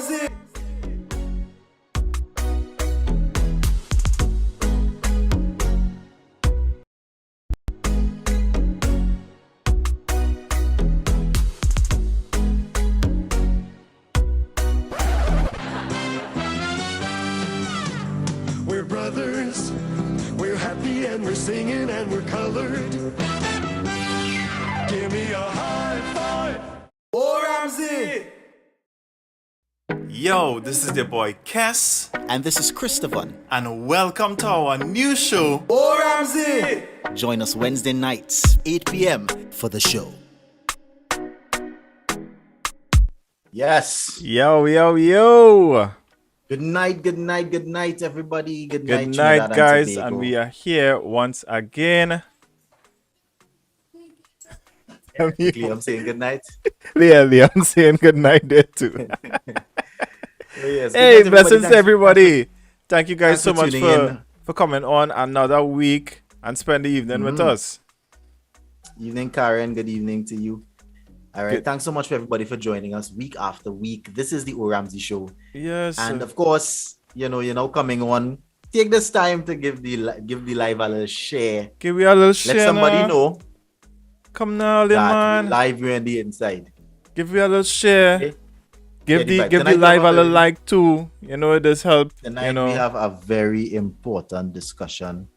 Ramsey! We're brothers, we're happy and we're singing and we're colored. Give me a high five. Oh, Ramsey! Yo, this is your boy Kess, And this is Khrstvn. and welcome to our new show. Oh, Ramsey! Join us Wednesday nights, 8 p.m. for the show. Yes. Yo. Good night, everybody. Good Good night, night, guys, and we are here once again. I'm saying good night. Yeah, I'm saying good night there too. Yes, good Hey, night, blessings Thanks- everybody. Thank you guys thanks so for much tuning in. for coming on another week and spend the evening with us. Evening, Karen. Good evening to you. All right. Good. Thanks so much for everybody for joining us week after week. This is the O Ramsey Show. Yes. And of course, you're now coming on. Take this time to give the live a little share. give me a little share. Let somebody now. know Come now, little that man. live we're on the inside. Give me a little share. Okay. Give Yeah, the but give the tonight we live have a a little like too. It does help. Tonight we have a very important discussion,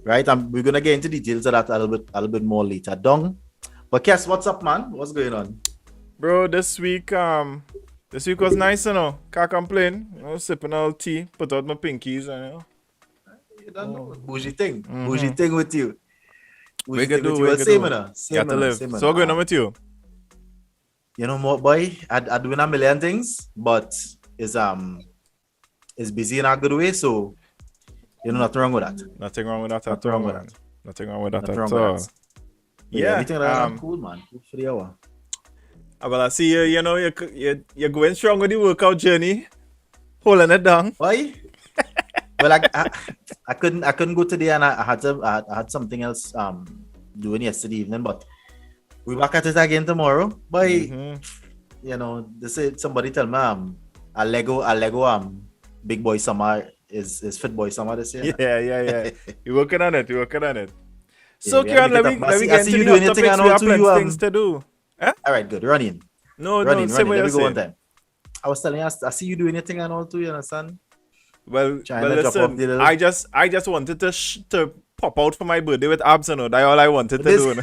right? We're gonna get into details of that a little bit more later. Dong, but Kess, what's up, man? What's going on? Bro, this week was nice, Can't complain. Sipping a little tea, put out my pinkies, You don't know. Bougie thing with you. We Bougie can thing do, with we you. can Same do. enough. Got to live. So what's going on with you? You know what, boy? I doing a million things, but it's busy in a good way. So nothing wrong with that. Nothing wrong with that at Nothing all, wrong with man. that. Nothing wrong with that Nothing at wrong with all. that. Yeah. Everything like that, cool, man. Good for the hour. Well, I see you. You're going strong with the workout journey, holding it down. Why? Well, I couldn't go today, and I had something else doing yesterday evening, but we back at it again tomorrow. Boy, this is somebody tell me a Lego big boy summer is fit boy summer this year. Yeah. You're working on it. So, Yeah, Kieran, we let gotta- me I get see into you the doing hot anything topics. and We all have too, plenty you, things to do. All right, good. Run in. No, Run say in. what Let you me go say. one time. I was telling you, I see you doing your thing and all too, you understand? Well, Trying to drop listen, off the little- I just wanted to pop out for my birthday with abs, That's all I wanted to This- do.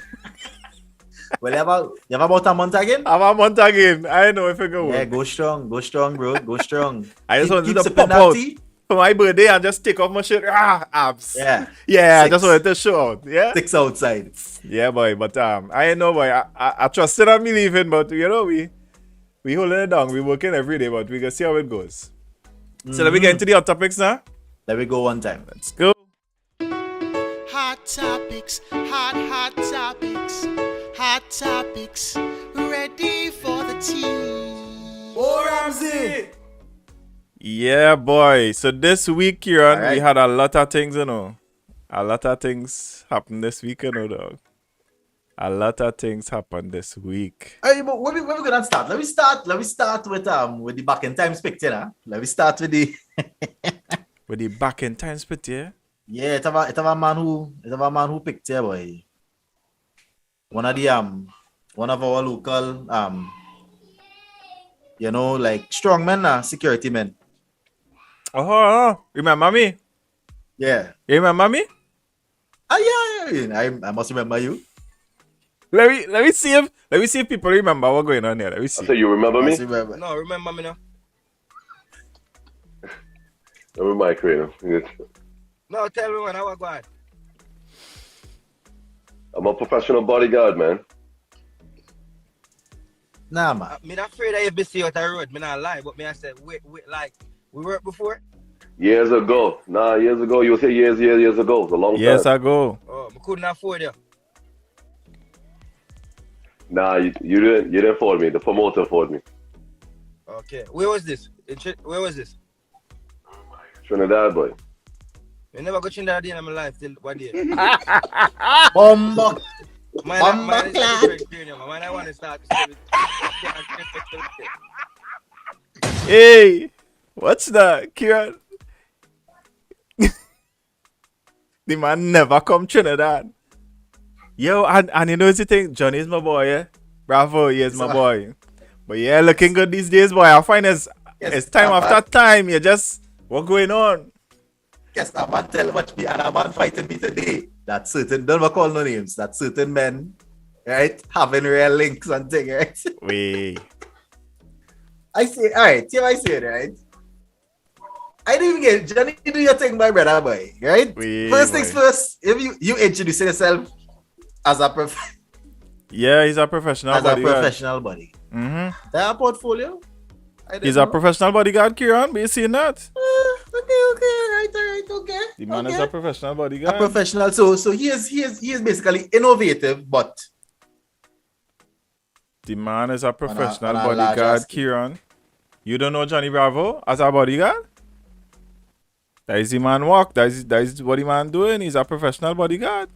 Well, you have about a month again? I'm a month again. I know if I go. Yeah, go strong, bro. Go strong. I just wanted Keep to sipping pop that out tea. for my birthday and just take off my shirt. Abs. Yeah. Yeah, I Six. just wanted to show out. Yeah. Sticks outside. Yeah, boy. But I know, boy. I trusted and believing, but we holding it down. We working every day, but we gonna see how it goes. So let me get into the hot topics now. Let me go one time. Let's go. Hot topics, hot topics, hot topics. Ready for the tea. Oh, Ramsey! Yeah, boy. So this week, Kieran, Alright. we had a lot of things, A lot of things happened this week, dog. A lot of things happened this week. Hey, but where we gonna start? Let me start with the back in time picture. Let me start with the With the back in time split, yeah? yeah. It have a man who picked here, boy. One of our local like strong men, security men. Oh, remember me? Yeah. You remember me? Yeah. I must remember you. Let me see if people remember what's going on here. Let me see. So you remember me? Must remember. No, remember me now. Remember my career. No, tell me when I was going. I'm a professional bodyguard, man. Nah, man. Me not afraid that you be see out the road. Me not lie, but me I said, wait, like, we worked before? Years ago. Years ago. You say years ago. It's a long Yes, time. I go. Oh, I couldn't afford you. You didn't afford me. The promoter afforded me. Okay. Where was this? Where was this? Trinidad, boy. I never got Trinidad in my life till one day. Bomba. Mine is different, man. I want to start. Hey, what's that, Kieran? The man never come Trinidad. Yo, and you know the thing? Johnny's my boy, yeah? Bravo, he is my boy. But yeah, looking good these days, boy. I find it's time after time. You just, what going on? Yes, that man tell much me and a man fighting me today. That certain, don't call no names, that certain men, right, having real links and thing, right? Wait. I say, alright, see what I say, right? I didn't even get Johnny, do your thing, my brother, boy, right? First things first, if you introduce yourself as a Yeah, he's a professional bodyguard. As a professional body. Mm-hmm. That portfolio? He's a professional bodyguard, Kieran. Be you seeing that? Okay, okay. The man is a professional bodyguard. A professional. So he is basically innovative, but the man is a professional on a large bodyguard, scale. Kieran. You don't know Johnny Bravo as a bodyguard? That is the man walk. That is what the man doing. He's a professional bodyguard.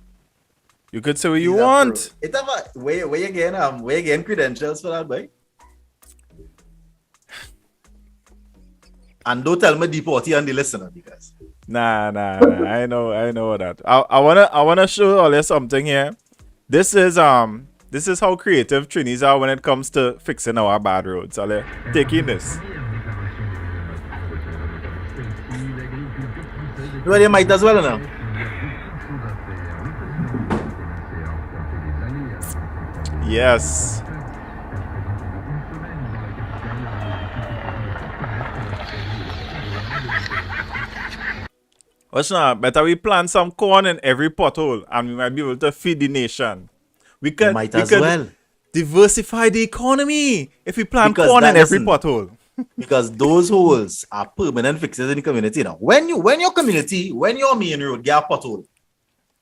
You could say what you want. It have a where you getting credentials for that, boy? And don't tell me deportee on the listener because Nah. I know that. I wanna show all you something here. This is how creative Trinis are when it comes to fixing our bad roads. I'll take in this. well, you might as well now. Yes. What's not? Better we plant some corn in every pothole and we might be able to feed the nation. We could diversify the economy if we plant corn in every pothole. Because those holes are permanent fixes in the community now. When your main road get a pothole,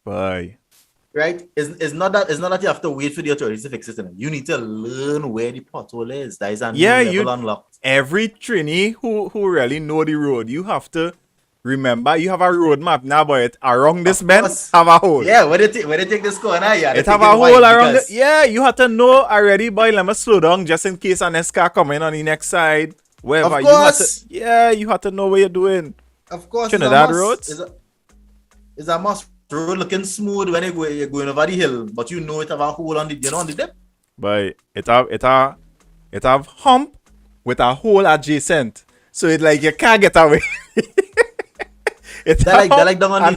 Bye. right? It's not that you have to wait for the authorities to fix it. You need to learn where the pothole is. That is a new level unlocked. Every Trini who really know the road, you have to remember you have a road map now, but around this bend have a hole. Yeah, when they take this corner, yeah, it have a hole around it. Yeah, you have to know already, boy. Let me slow down just in case a next car coming on the next side. Wherever of course. You have to know what you're doing. Of course, Trinidad roads is a must. Road looking smooth when you're going over the hill, but you know it have a hole on the on the dip. But it have hump with a hole adjacent, so it like you can't get away. That's like down on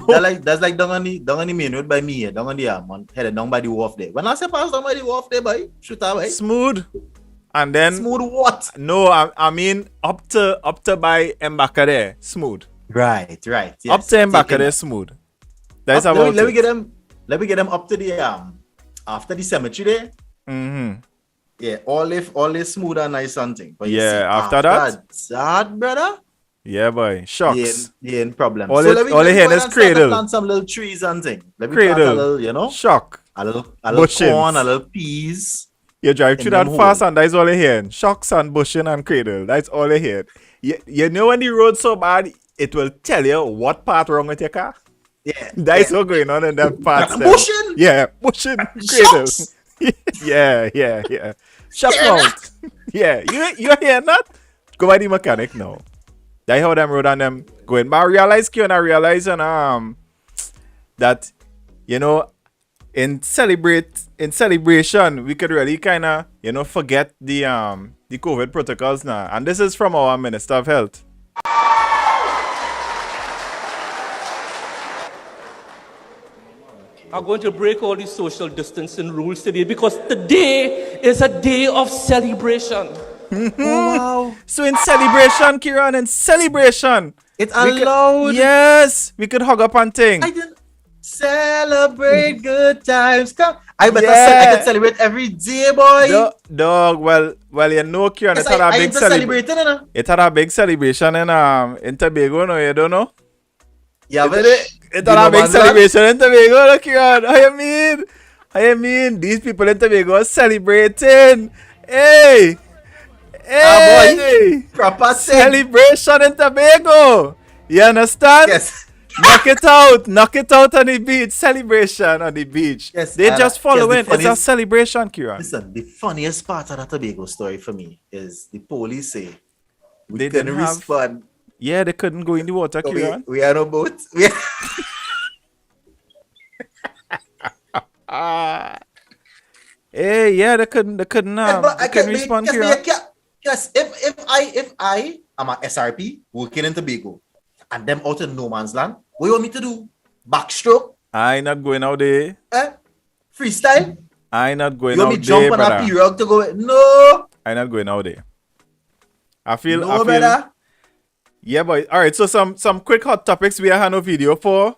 the main road by me, down on the headed down by the wharf there. When I say pass down by the wharf there, boy, shoot away. Smooth. And then smooth what? No, I mean up to by Mbaka there, smooth. Right. Yes. Up to Mbaka there, smooth. That's about let me get them up to the after the cemetery there. Mm-hmm. Yeah, all this smooth and nice something. But yeah, see, after that, brother. Yeah, boy. Shocks. Yeah, problem. All the here is cradle. Plant some little trees and thing. Let me cradle. plant a little, you know. Shock. A little corn, a little peas. You drive through that fast and that's all you hear. Shocks and bushing and cradle. That's all you hear. You know when the road's so bad, it will tell you what part wrong with your car. Yeah. That's what going on in that part. Bushing? Yeah, bushing, cradle. yeah. Shock mount. Yeah, you hear that? Go by the mechanic now. That's how them road and them going. But I realize that, you know, in celebration, we could really kind of, you know, forget the COVID protocols now. And this is from our Minister of Health. I'm going to break all these social distancing rules today because today is a day of celebration. Oh, wow. So in celebration, Kieran, it's allowed. Yes, we could hug up and thing. I didn't celebrate good times. Come, I could celebrate every day, boy. Dog. Well, you know, Kieran, yes, it had a big celebration. It had a big celebration in Tobago. No, you don't know. Yeah, but it had a big celebration in Tobago, look, Kieran. I mean, these people in Tobago are celebrating. Hey. Boy, proper celebration in Tobago. You understand? Yes. Knock it out on the beach. Celebration on the beach. Yes, they just follow it. It's a celebration, Kieran. Listen, the funniest part of that Tobago story for me is the police say We They couldn't didn't have- respond. Yeah, they couldn't go in the water, So Kieran. we had a boat. Hey, yeah, they couldn't But I they couldn't can't respond, be, Kieran. yes, if I am a SRP working in Tobago and them out in no man's land, what you want me to do? Backstroke? I not going out there. Freestyle? I not going You want me out jump there, on a brother. pirogue to go? No, I not going out there. I feel brother. Yeah, boy. All right, so some quick hot topics we have no video for.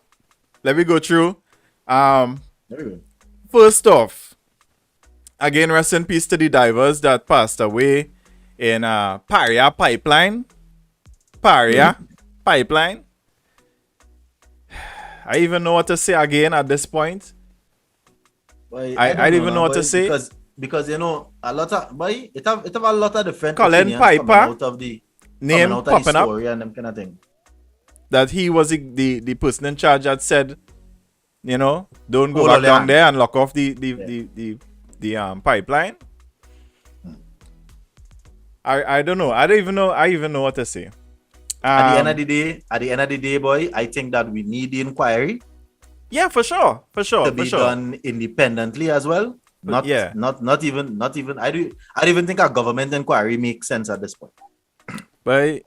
Let me go through. There we go. First off, again, rest in peace to the divers that passed away in Paria Pipeline. Paria Pipeline. I even know what to say again at this point. Boy, I don't even know what boy, to say. Because you know a lot of boy, it have a lot of different Colin opinions Piper, coming out of the name coming out of the popping up. story and them kind of thing. That he was the person in charge that said, you know, don't go Hold back on, down Leon. there and lock off the pipeline. I don't know. I don't even know what to say. At the end of the day, boy, I think that we need the inquiry Yeah, for sure. to be done independently as well. But yeah. Not even. I don't even think a government inquiry makes sense at this point. But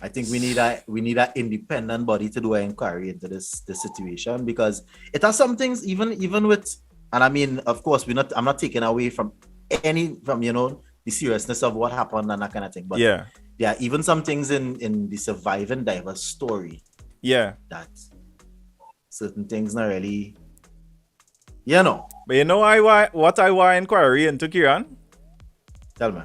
I think we need a independent body to do an inquiry into this situation, because it has some things even with, and I mean, of course, I'm not taking away from you know the seriousness of what happened and that kind of thing, but yeah. there are even some things in the surviving diver's story Yeah. that certain things not really, you know. But you know what I want inquiry into, Kieran? Tell me.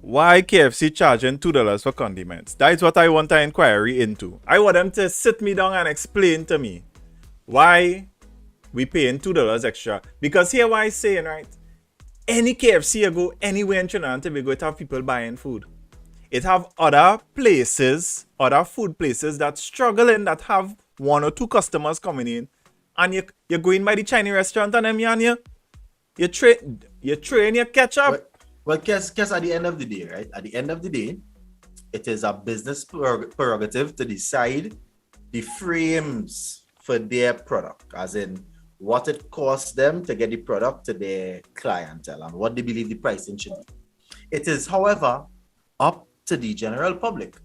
Why KFC charging $2 for condiments? That is what I want an inquiry into. I want them to sit me down and explain to me why we paying $2 extra. Because here what I saying, right? Any KFC you go anywhere in Trinidad and Tobago, it have people buying food. It have other places, other food places that struggling, that have one or two customers coming in, and you're going by the Chinese restaurant and them you train your ketchup. Well, Kess, at the end of the day, right? At the end of the day, it is a business prerogative to decide the frames for their product, as in what it costs them to get the product to their clientele and what they believe the pricing should be. It is, however, up to the general public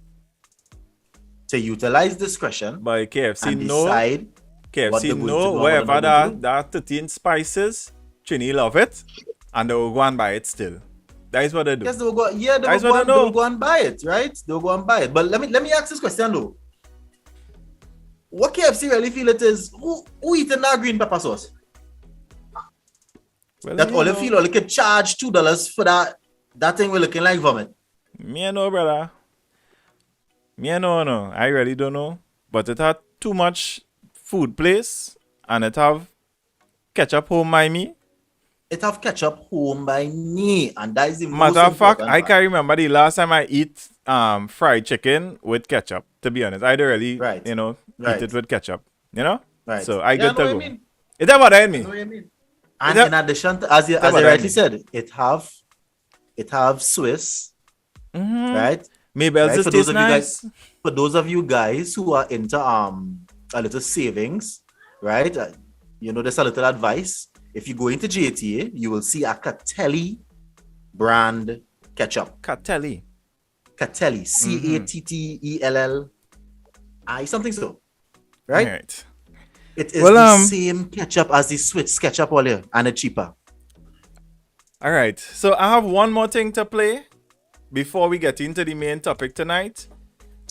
to utilize discretion By KFC, and no. decide what they're KFC, going to no. do and Wherever what they're going to do. that 13 spices, Trini love it, and they will go and buy it still. That is what they do. Yes, they'll go. Yeah, That's what I know. they'll go and buy it, right? They'll go and buy it. But let me ask this question though. What KFC really feel it is? Who eating that green pepper sauce? Well, That you all you know, feel like could charge $2 for that thing we're looking like vomit. Me I know, brother. Me I know, no. I really don't know. But it had too much food place, and it have ketchup home by me. It have ketchup home by me, and that is the most Matter of fact, important I part. can't remember the last time I eat fried chicken with ketchup. To be honest, I don't really, Right. eat Right. it with ketchup. You know, Right. So I Yeah, get know to what go. I mean. Is that what I mean? I know what you mean. And that- in addition, to, as you what I rightly mean. said, it have Swiss, right? Maybe Right, else for it those tastes of you nice. guys, for those of you guys who are into a little savings, right? You know, there's a little advice. If you go into JTA, you will see a Catelli brand ketchup. Catelli. Catelli, Cattellii, something so, right? Right. It is Well, the same ketchup as the Swiss ketchup all here, and it's cheaper. All right. So I have one more thing to play before we get into the main topic tonight.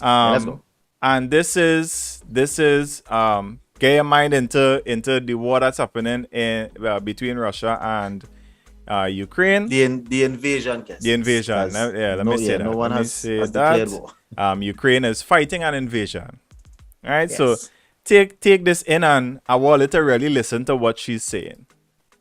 Let's go. And this is get your mind into the war that's happening in between Russia and Ukraine. The invasion case. The invasion. Let me say that. No one Let me has say declared that. war. Ukraine is fighting an invasion. All right. So Yes. take this in, and I want you to really listen to what she's saying.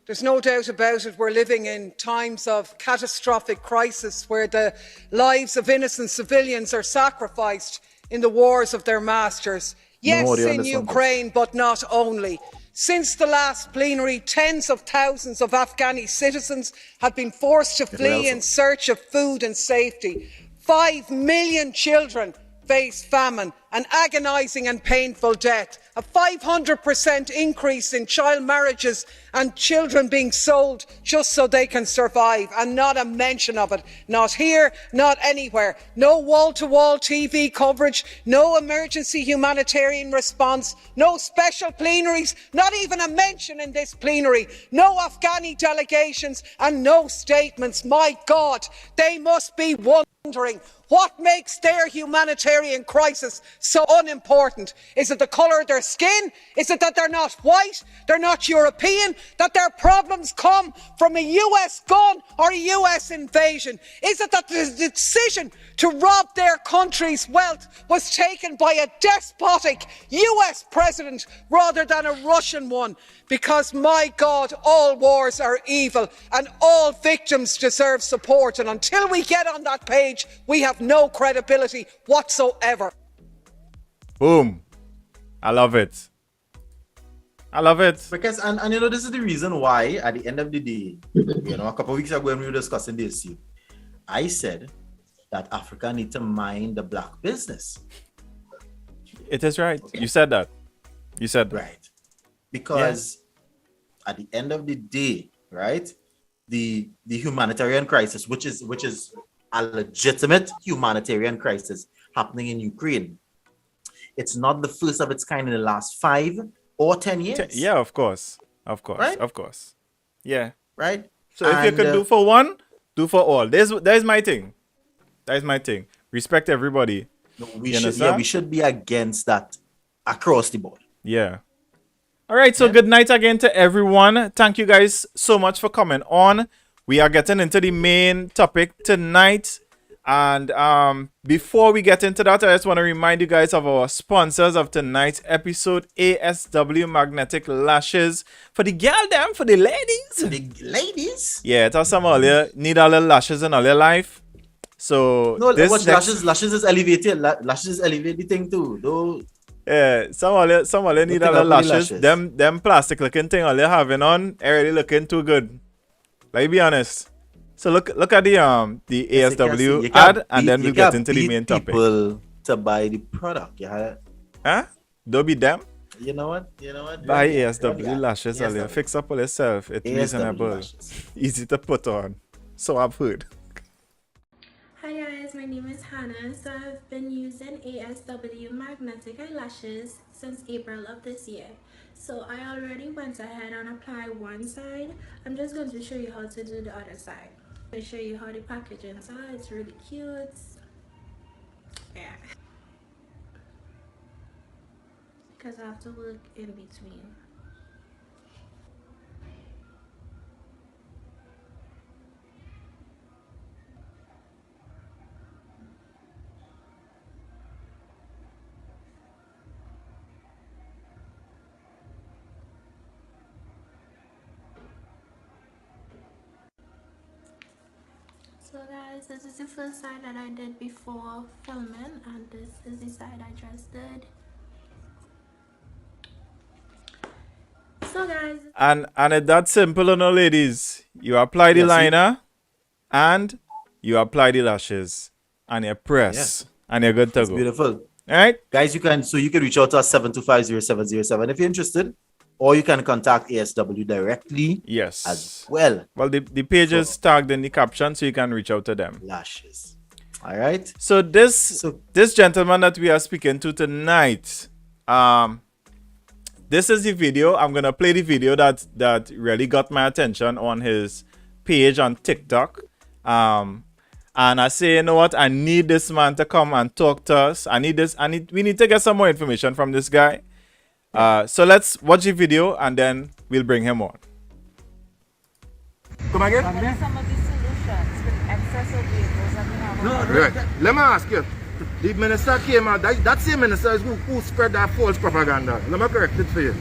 There's no doubt about it. We're living in times of catastrophic crisis where the lives of innocent civilians are sacrificed in the wars of their masters. Yes, more, you in understand this. Ukraine, but not only. Since the last plenary, tens of thousands of Afghani citizens have been forced to flee in search of food and safety. 5 million children face famine, an agonising and painful death, a 500% increase in child marriages and children being sold just so they can survive, and not a mention of it. Not here, not anywhere. No wall-to-wall TV coverage, no emergency humanitarian response, no special plenaries, not even a mention in this plenary, no Afghani delegations and no statements. My God, they must be wondering what makes their humanitarian crisis so unimportant. Is it the colour of their skin? Is it that they're not white, they're not European, that their problems come from a US gun or a US invasion? Is it that the decision to rob their country's wealth was taken by a despotic US president rather than a Russian one? Because, my God, all wars are evil and all victims deserve support, and until we get on that page, we have no credibility whatsoever. Boom. I love it. I love it. Because, and you know, this is the reason why, at the end of the day, you know, a couple of weeks ago when we were discussing this, I said that Africa needs to mind the black business. It is right. Okay. You said that. You said that. Right. Because at the end of the day, right, the humanitarian crisis, which is a legitimate humanitarian crisis happening in Ukraine, it's not the first of its kind in the last 5 or 10 years. Yeah, of course. Right? Of course. Yeah. Right? So if you could do for one, do for all. There's my thing. That is my thing. Respect everybody. No, we should be against that across the board. Yeah. All right, so good night again to everyone. Thank you guys so much for coming on. We are getting into the main topic tonight. And before we get into that, I just want to remind you guys of our sponsors of tonight's episode, ASW Magnetic Lashes. For the girl them, for the ladies. The ladies? Yeah, tell some all you need all the lashes in all your life. So no, watch lashes is elevated. Lashes is elevating too. Though. Yeah, some of you need all the lashes. Them plastic looking thing all you having on, already looking too good. Like, be honest. So look at the ASW ad, and then we'll get into the main topic. People to buy the product, yeah. Huh? Don't be them. You know what? Buy ASW lashes, all you fix up all yourself. It's reasonable, easy to put on. So I've heard. Hi guys, my name is Hannah. So I've been using ASW magnetic eyelashes since April of this year. So I already went ahead and applied one side. I'm just going to show you how to do the other side. I'll show you how the packaging is. It's really cute. Yeah. Because I have to work in between. So guys, this is the first side that I did before filming, and this is the side I just did. So guys, and it's that simple, you know, ladies. You apply the liner and you apply the lashes and you press and you're good to go. Beautiful. All right, guys, you can reach out to us 7250707 if you're interested. Or you can contact ASW directly. Yes. As well. Well, the page is tagged in the caption, so you can reach out to them. Lashes. All right. So this gentleman that we are speaking to tonight, this is the video. I'm gonna play the video that really got my attention on his page on TikTok. And I say, you know what? I need this man to come and talk to us. We need to get some more information from this guy. So let's watch the video and then we'll bring him on. Come again? What are some of the solutions with excessive vehicles that we have? No, right. Let me ask you. The minister came out, that same minister is who spread that false propaganda. Let me correct it for you.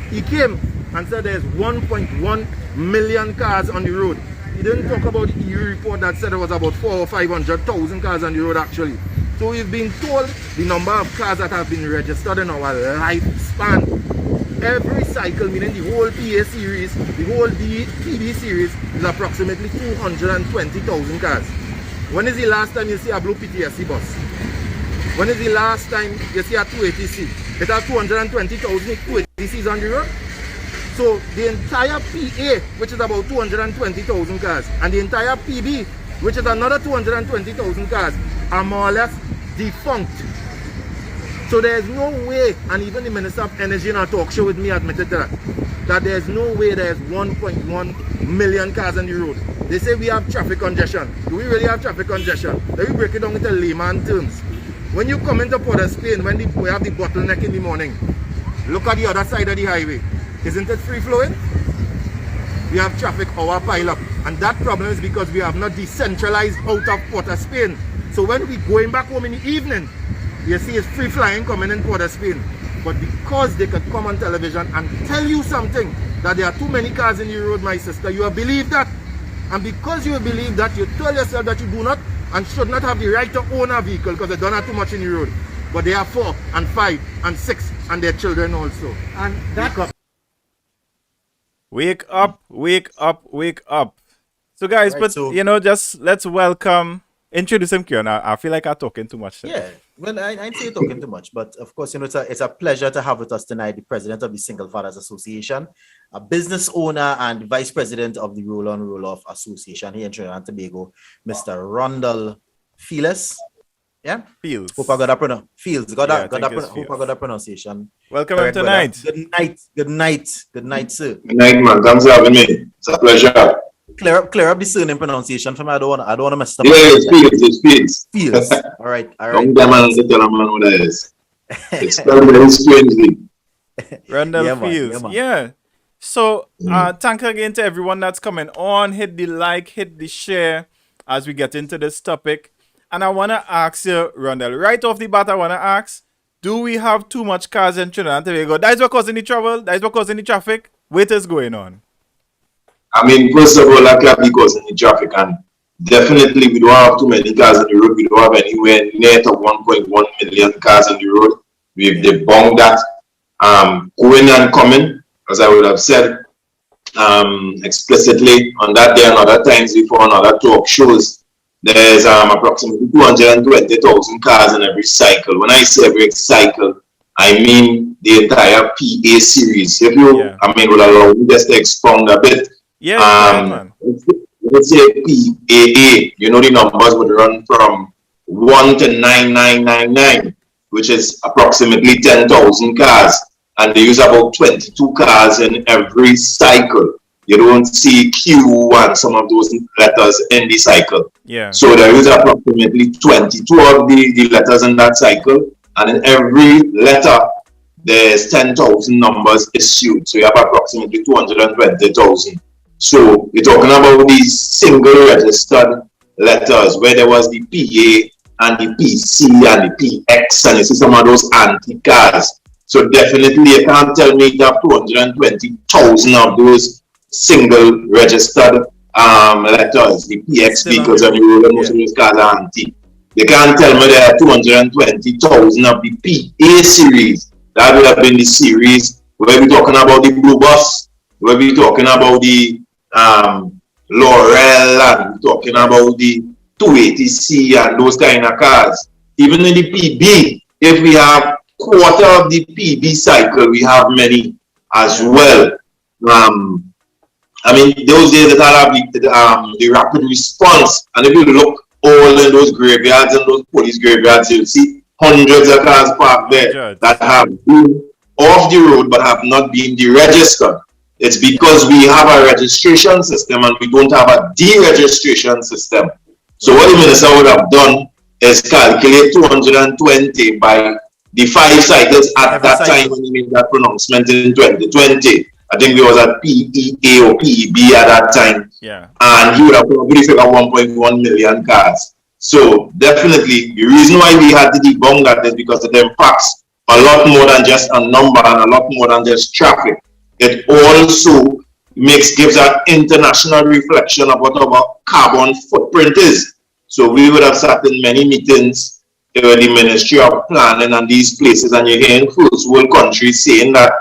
He came and said there's 1.1 million cars on the road. He didn't talk about the EU report that said there was about 400,000 or 500,000 cars on the road actually. So we've been told the number of cars that have been registered in our lifespan. Every cycle, meaning the whole PA series, the whole PB series, is approximately 220,000 cars. When is the last time you see a blue PTSD bus? When is the last time you see a 280C? It has 220,000 280Cs on the road. So the entire PA, which is about 220,000 cars, and the entire PB, which is another 220,000 cars, are more or less defunct. So there's no way, and even the Minister of Energy in a talk show with me admitted that there's no way there's 1.1 million cars on the road. They say we have traffic congestion. Do we really have traffic congestion? Let me break it down into layman terms. When you come into Port of Spain, when we have the bottleneck in the morning, look at the other side of the highway. Isn't it free flowing? We have traffic hour pile up, and that problem is because we have not decentralized out of Port of Spain. So when we going back home in the evening, you see it's free flying coming in Port of Spain. But because they could come on television and tell you something, that there are too many cars in the road, my sister, you have believed that. And because you believe that, you tell yourself that you do not and should not have the right to own a vehicle because they don't have too much in the road. But they have 4 and 5 and 6 and their children also. And that... Wake up, wake up, wake up. So guys, Right, but so- you know, just let's introduce him, Kieran. I feel like I'm talking too much. Yeah, well, I'd say talking too much, but of course, you know, it's a pleasure to have with us tonight the president of the Single Fathers Association, a business owner and vice president of the Roll On Roll Off Association here in Trinidad and Tobago, Mr. Rhondall Feeles. Yeah, Feeles. Hope I got that Feeles. Hope I Feeles. got that pronunciation. Welcome Correct, tonight. brother. Good night, sir. Good night, man. Thanks for having me. It's a pleasure. Clear up the surname pronunciation for me. I don't want to mess up. Yeah, it's Feeles. Feeles. All right. Don't get man to tell a man what that is. It's spelled very strangely. Rhondall Yeah, man. Feeles. Yeah, man. Yeah. So thank you again to everyone that's coming on. Hit the like, hit the share as we get into this topic. And I want to ask you, Rhondall, right off the bat, I want to ask, do we have too much cars in Trinidad and Tobago? That is what causing the trouble? That is what causing the traffic? What is going on? I mean, first of all, that can't be causing the traffic, and definitely we don't have too many cars on the road. We don't have anywhere near to 1.1 million cars on the road. We've debunked that. Going and coming, as I would have said explicitly on that day and other times before on other talk shows, there's approximately 220,000 cars in every cycle. When I say every cycle, I mean the entire PA series. If you, would allow me just to expound a bit. Yeah, let's say PAA, you know, the numbers would run from 1 to 9999, which is approximately 10,000 cars. And they use about 22 cars in every cycle. You don't see Q and some of those letters in the cycle. Yeah. So there is approximately 22 of the letters in that cycle. And in every letter, there's 10,000 numbers issued. So you have approximately 220,000. So we're talking about these single registered letters where there was the PA and the PC and the PX, and you see some of those antique cars. So definitely you can't tell me you have 220,000 of those single registered letters, the PX vehicles on the road, and most of those cars are antique. You can't tell me there are 220,000 of the PA series. That would have been the series where we're talking about the Blue Bus, where we're talking about the Laurel, and we're talking about the 280C and those kind of cars. Even in the PB, if we have quarter of the PB cycle, we have many as well. I mean, those days that I have the rapid response, and if you look all in those graveyards and those police graveyards, you'll see hundreds of cars parked there that have been off the road but have not been deregistered. It's because we have a registration system and we don't have a deregistration system. So what the minister would have done is calculate 220 by the 5 cycles at that time when he made that pronouncement in 2020. I think we was at PEA or PEB at that time. Yeah. And he would have probably figured 1.1 million cars. So definitely the reason why we had to debunk that is because it impacts a lot more than just a number and a lot more than just traffic. It also gives an international reflection of what our carbon footprint is. So we would have sat in many meetings with the Ministry of Planning and these places, and you're hearing first world countries saying that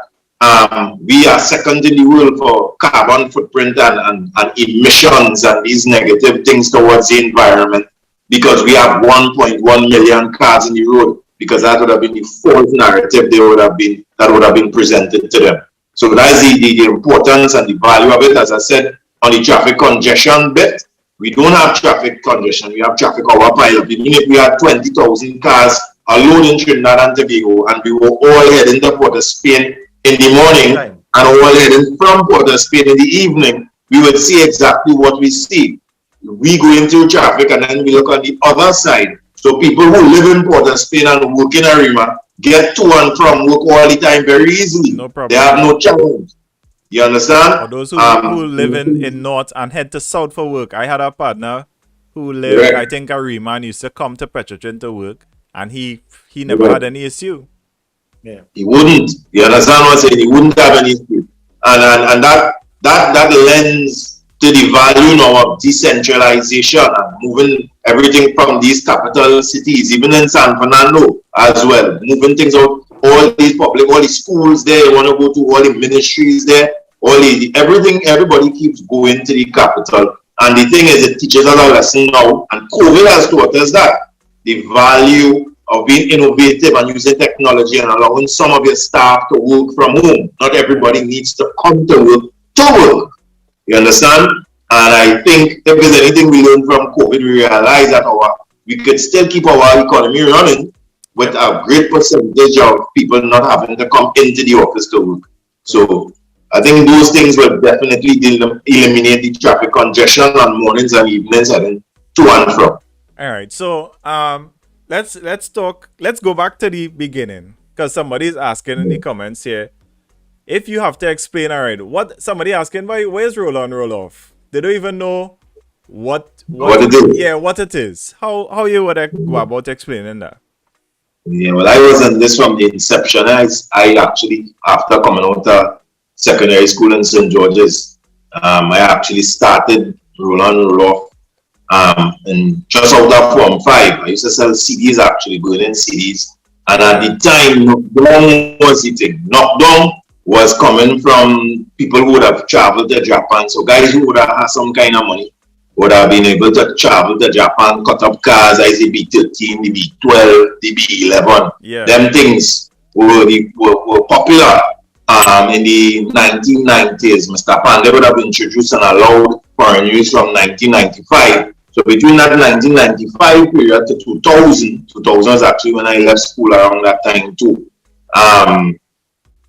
we are second in the world for carbon footprint and emissions and these negative things towards the environment. because we have 1.1 million cars in the road, because that would have been the false narrative that would have been presented to them. So that's the importance and the value of it. As I said, on the traffic congestion bit, we don't have traffic congestion, we have traffic overpile. Even if we had 20,000 cars alone in Trinidad and Tobago, and we were all heading to Port of Spain in the morning and all heading from Port of Spain in the evening, we would see exactly what we see. We go into traffic and then we look on the other side. So people who live in Port of Spain and work in Arima get to and from work all the time very easily. No problem. They have no challenge. You understand? For those who live in North and head to South for work, I had a partner who lived, I think, Arima, and used to come to Petrotrin to work, and he never had any issue. Yeah. He wouldn't. You understand what I'm saying? He wouldn't have any issue. And that lends to the value now of decentralization and moving everything from these capital cities, even in San Fernando as well, moving things out, all the schools there, you want to go to all the ministries there, everybody keeps going to the capital. And the thing is, it teaches us a lesson now, and COVID has taught us that, the value of being innovative and using technology and allowing some of your staff to work from home. Not everybody needs to come to work. You understand? And I think if there's anything we learned from COVID, we realize that we could still keep our economy running with a great percentage of people not having to come into the office to work. So I think those things will definitely eliminate the traffic congestion on mornings and evenings heading to and from. All right, so let's go back to the beginning, because somebody's asking in the comments here, if you have to explain, all right, what somebody asking, where's roll on, roll off? They don't even know what it is. Yeah, what it is. How you would go about explaining that? Yeah, well, I was in this from the inception. I actually, after coming out of secondary school in St. George's, I actually started roll on, roll off. And just out of Form 5, I used to sell CDs, actually, going in CDs. And at the time, knockdown was the thing. Knockdown was coming from people who would have traveled to Japan. So guys who would have had some kind of money would have been able to travel to Japan, cut up cars, as the B13, the B12, the B11. Yeah. Them things were popular in the 1990s. Mr. Pandey would have introduced and allowed foreign use from 1995. So between that 1995 period to 2000 is actually when I left school around that time too.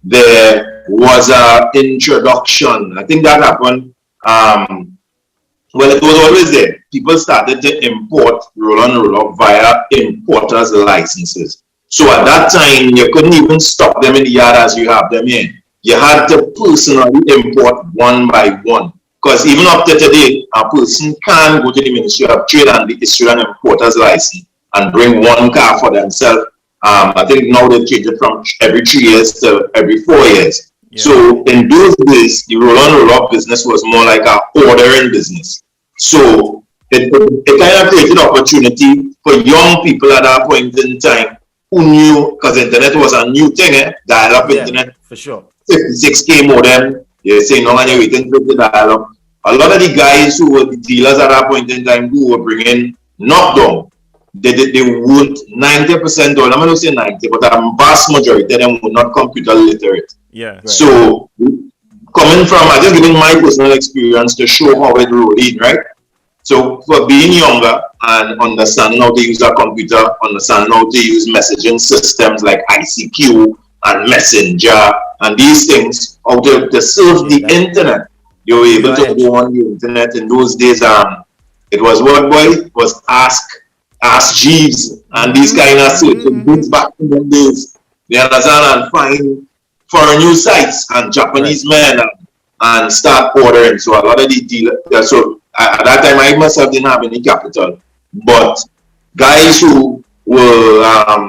There was an introduction. I think that happened. Well, it was always there. People started to import roll on, roll off via importers' licenses. So at that time, you couldn't even stock them in the yard as you have them in. You had to personally import one by one. Because even up to today, a person can go to the Ministry of Trade and be issued an importer's license and bring one car for themselves. I think now they changed it from every 3 years to every 4 years. Yeah. So in those days, the roll on, roll off business was more like an ordering business. So it kind of created opportunity for young people at that point in time who knew, because internet was a new thing, dial-up internet. For sure. 56K modem, you're saying, no, and you're waiting for the dial-up. A lot of the guys who were the dealers at that point in time who were bringing knockdown, they weren't 90%, or I'm not saying 90, but a vast majority of them were not computer literate. Yeah. Right. So coming from, I just giving my personal experience to show how it rolled in, right? So for being younger and understanding how to use a computer, understanding how to use messaging systems like ICQ and Messenger and these things, how to surf the internet. You were able to go on the internet in those days. It was what, boy? It was Ask Jeeves and these kind of searching things back in the days. You understand? And find foreign news sites and Japanese men and start ordering. So a lot of the dealers. So at that time, I myself didn't have any capital, but guys who were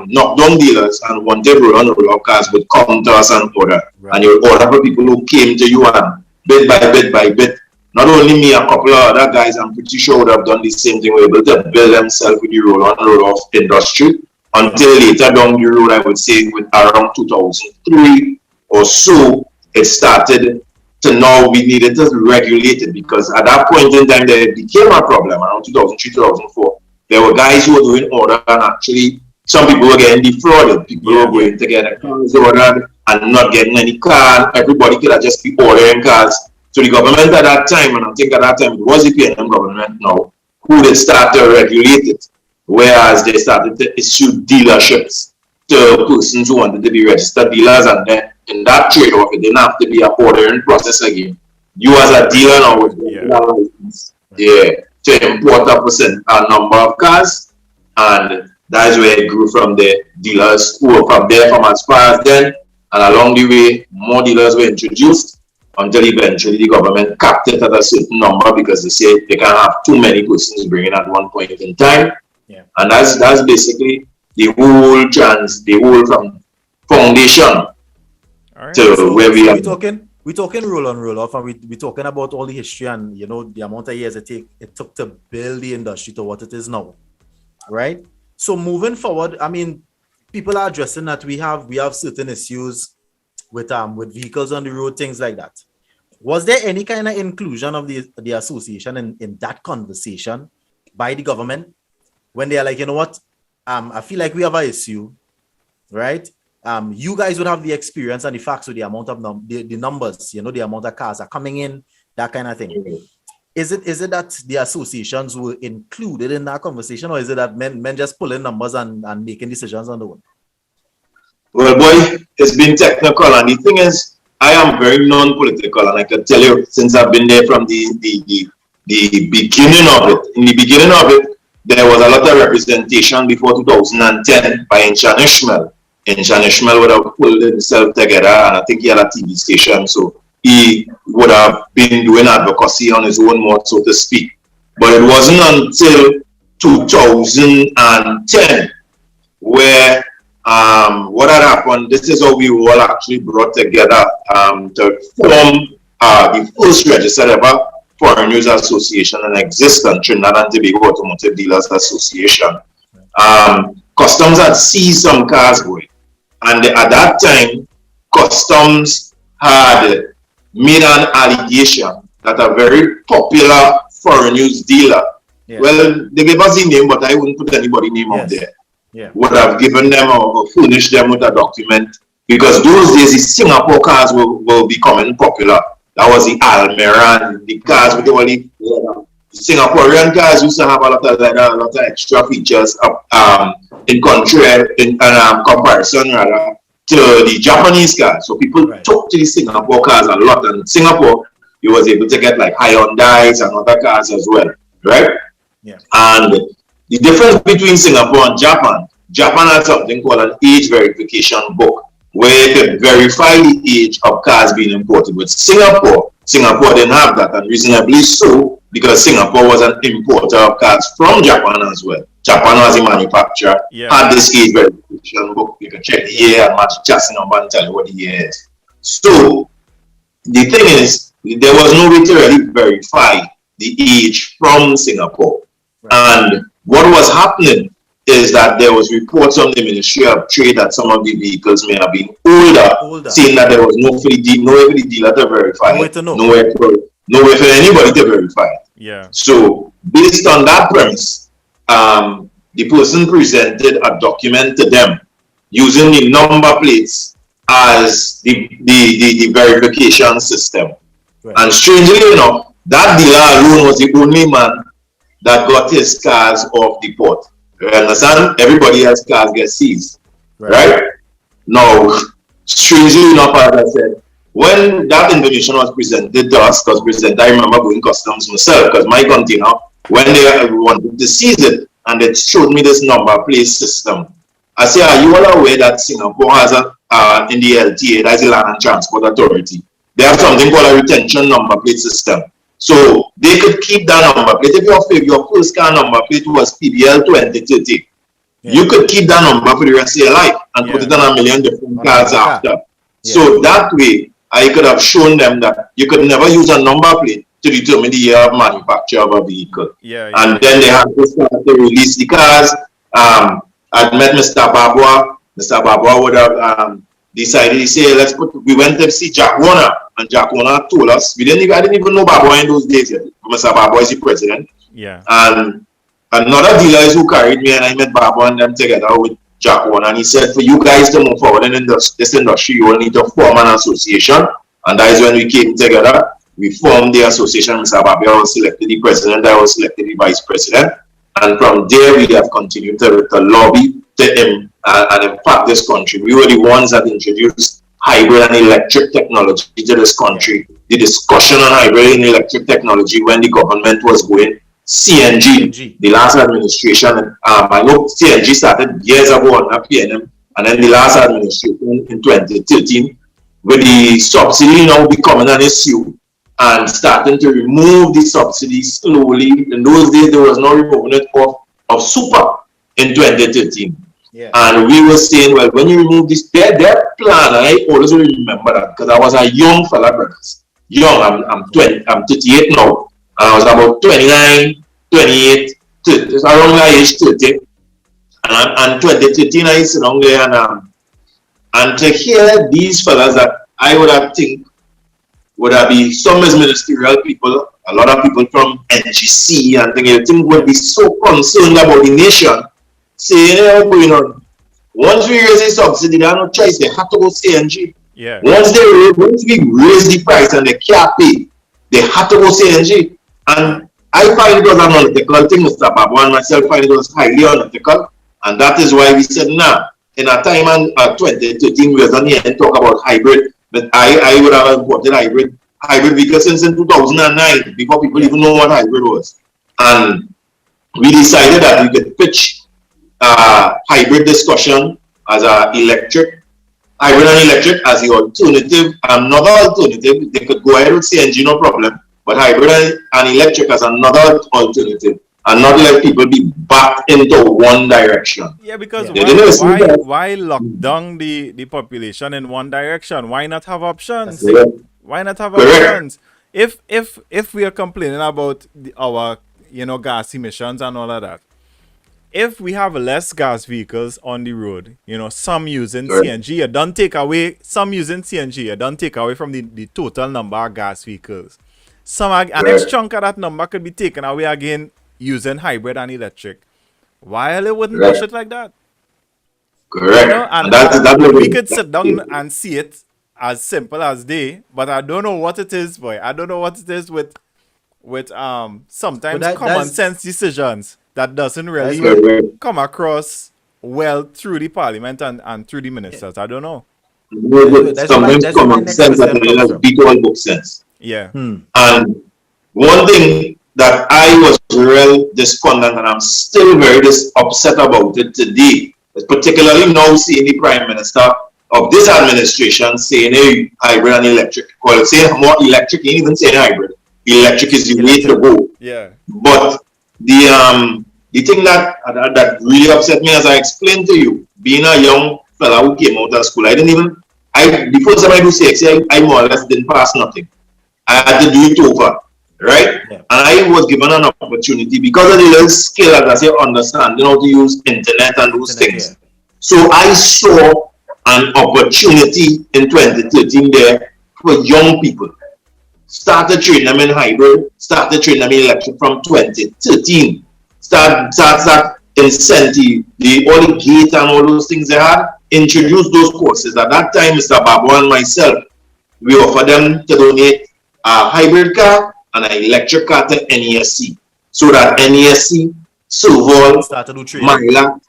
knockdown dealers and wanted roll on, roll off cars would come to us and order. Right. And you would order for people who came to you and bit by bit. Not only me, a couple of other guys, I'm pretty sure would have done the same thing. Were able to build themselves with the roll on, roll off industry until later down the road, I would say with around 2003 or so, it started to now we needed to regulate it, because at that point in time, there became a problem around 2003, 2004, there were guys who were doing order and actually some people were getting defrauded. People were going to get a cars ordered and not getting any car. Everybody could have just be ordering cars. So the government at that time, and I think at that time it was the PNM government now, who did start to regulate it. Whereas they started to issue dealerships to persons who wanted to be registered dealers, and then in that trade-off, it didn't have to be a ordering process again. You as a dealer now with license, to import a number of cars, and that is where it grew from the dealers who were from there from as far as then, and along the way, more dealers were introduced until eventually the government capped it at a certain number because they said they can't have too many persons bringing at one point in time. And that's basically the whole from foundation to where we are. We're talking roll on roll off, and we're talking about all the history and the amount of years it took to build the industry to what it is now, right? So moving forward, I mean, people are addressing that we have certain issues with vehicles on the road, things like that. Was there any kind of inclusion of the association in that conversation by the government when they are like, you know what, I feel like we have an issue, right? You guys would have the experience and the facts with the amount of the numbers, the amount of cars are coming in, that kind of thing. Is it that the associations were included in that conversation, or is it that men just pulling numbers and making decisions on their own? Well, boy, it's been technical, and the thing is, I am very non-political, and I can tell you since I've been there from the beginning of it. In the beginning of it, there was a lot of representation before 2010 by Inchan Ishmael. Inchan Ishmael would have pulled himself together, and I think he had a TV station, so he would have been doing advocacy on his own mode, so to speak. But it wasn't until 2010 where what had happened, this is how we were all actually brought together to form the first registered ever Foreign Use Association in existence, Trinidad and Tobago Automotive Dealers Association. Customs had seized some cars going, and at that time, Customs had made an allegation that a very popular foreign use dealer, well, they gave us the name, but I wouldn't put anybody's name up there, would have given them or furnished them with a document, because those days the Singapore cars were becoming popular. That was the Almera and the cars with all the Singaporean cars used to have a lot of extra features in comparison rather to the Japanese cars. So people took to the Singapore cars a lot, and in Singapore you was able to get like Hyundais and other cars as well, right? And the difference between Singapore and Japan had something called an age verification book, where you could verify the age of cars being imported. With Singapore didn't have that, and reasonably so, because Singapore was an importer of cars from Japan as well. Japan was a manufacturer, had this age verification book. You can check the year and match the chassis number and tell you what the year is. So the thing is, there was no way to really verify the age from Singapore. And what was happening is that there was reports on the Ministry of Trade that some of the vehicles may have been older. Saying that there was no way for the dealer to verify it, no way for anybody to verify it. So based on that premise, the person presented a document to them using the number plates as the verification system. And strangely enough, that dealer alone was the only man that got his cars off the port. You understand? Everybody else's cars get seized. Right? Now, strangely enough, as I said, when that information was presented to us, I remember going customs myself, because my container, when they wanted to seize it, and they showed me this number plate system, I said, are you all aware that Singapore has in the LTA, that's the Land and Transport Authority, they have something called a retention number plate system. So they could keep that number plate. If your first car number plate was PBL 2030, you could keep that number for the rest of your life and put it on a million different cars after. So that way, I could have shown them that you could never use a number plate to determine the year of manufacture of a vehicle. And then they had to start to release the cars. I met Mr. Babwa. Mr. Babwa would have decided, he said, we went to see Jack Warner, and Jack Warner told us, I didn't even know Babwa in those days yet. Mr. Babwa is the president. And another dealer is who carried me, and I met Baba and them together with Jack One, and he said, for you guys to move forward in this industry, you will need to form an association, and that is when we came together. We formed the association. Mr. Babi was selected the president, I was selected the vice president, and from there we have continued to lobby and impact this country. We were the ones that introduced hybrid and electric technology to this country. The discussion on hybrid and electric technology when the government was going CNG, the last administration, I know CNG started years ago on PNM, and then the last administration in 2013, with the subsidy now becoming an issue and starting to remove the subsidy slowly. In those days, there was no removal of super in 2013. Yeah. And we were saying, well, when you remove this, their plan, and I always remember that because I was a young fella, brothers. Young, I'm 38 now. And I was about 29, 28, 30, around my age 30. And 2013, I sit down there and to hear these fellas that I would have think would have been some ministerial people, a lot of people from NGC and things, you think would be so concerned about the nation, saying, hey, what's going on? Once we raise the subsidy, they have no choice, they have to go CNG. Yeah. Once we raise the price and they can't pay, they have to go CNG. And I find it was an unethical thing, Mr. Babu, and myself find it was highly unethical. And that is why we said, nah, in a time in 2013, we were on here and talk about hybrid, but I would have imported hybrid vehicles since in 2009, before people even know what hybrid was. And we decided that we could pitch hybrid discussion as a hybrid and electric as the alternative, another alternative. They could go ahead with CNG, no problem, but hybrid and electric as another alternative, and not let people be backed into one direction. Yeah, because why lock down the population in one direction? Why not have options? Why not have options? If we are complaining about our gas emissions and all of that, if we have less gas vehicles on the road, some using CNG, you don't take away some using CNG, you don't take away from the total number of gas vehicles. An next chunk of that number could be taken away again using hybrid and electric. Why they wouldn't push it like that? Correct. And we could sit down and see it as simple as they, but I don't know what it is, boy. I don't know what it is with sometimes common sense decisions that doesn't really come across well through the parliament and through the ministers. I don't know. Sometimes common sense that beat all book sense. Yeah. And one thing that I was real despondent, and I'm still very upset about it today, particularly now seeing the Prime Minister of this administration saying, hey, hybrid and electric. Well, saying more electric, he ain't even saying hybrid. Electric is the way to go. Yeah. But the thing that really upset me, as I explained to you, being a young fella who came out of school, the first time I do CXC, I more or less didn't pass nothing. I had to do it over. Right? Yeah. And I was given an opportunity because of the little skill, as I say, understanding how to use internet and those things. Yeah. So I saw an opportunity in 2013 there for young people. Started training them in hybrid, started training them in electric from 2013. Start incentive, all the gate and all those things they had, introduced those courses. At that time, Mr. Babu and myself, we offered them to donate a hybrid car and an electric car to NESC, so that NESC, Silval, Myla,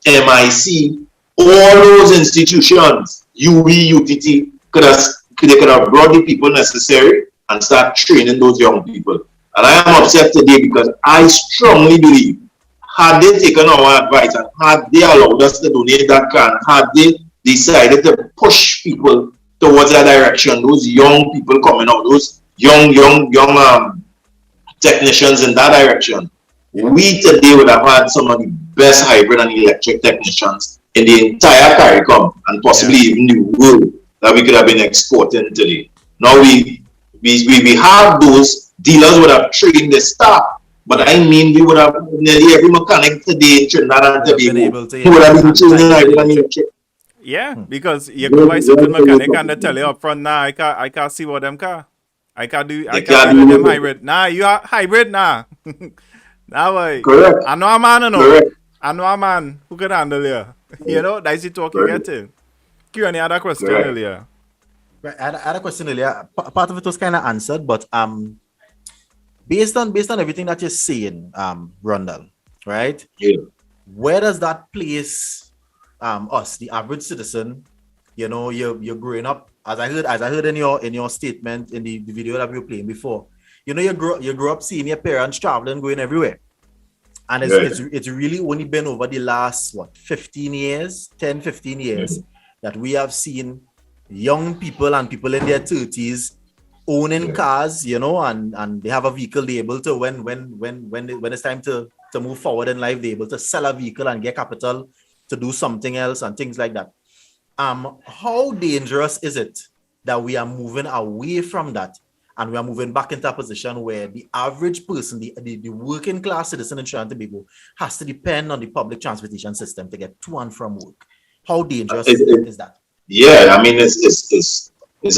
MIC, all those institutions, UB, UTT, could have brought the people necessary and start training those young people. And I am upset today because I strongly believe, had they taken our advice and had they allowed us to donate that car, and had they decided to push people towards that direction, those young people coming out, those young technicians in that direction, we today would have had some of the best hybrid and electric technicians in the entire CARICOM and possibly even the world that we could have been exporting today. Now we have those dealers would have trained the staff, but I mean we would have nearly every mechanic today in Trinidad and Tobago who would have been training hybrid and electric. Yeah, because you go by certain mechanic and they tell you up front, nah, I can't see what them car. I can't do them hybrid. Nah, you are hybrid, nah. That way. Correct. I know a man, you know. Correct. I know a man who can handle you. You know, that's the talk you get in. Q&A had a question Correct. earlier. Right, I had a question earlier. Part of it was kind of answered, but based on everything that you're saying, Rhondall, right? Yeah. Where does that place us, the average citizen? You know, you're growing up, as I heard in your statement in the video that we were playing before. You know, you grew up seeing your parents traveling, going everywhere. And it's really only been over the last 15 years that we have seen young people and people in their 30s owning cars, you know, and they have a vehicle, they're able to when it's time to move forward in life, they're able to sell a vehicle and get capital to do something else and things like that. How dangerous is it that we are moving away from that and we are moving back into a position where the average person, the working class citizen in Trinidad and Tobago has to depend on the public transportation system to get to and from work? How dangerous is that? Yeah, I mean, it's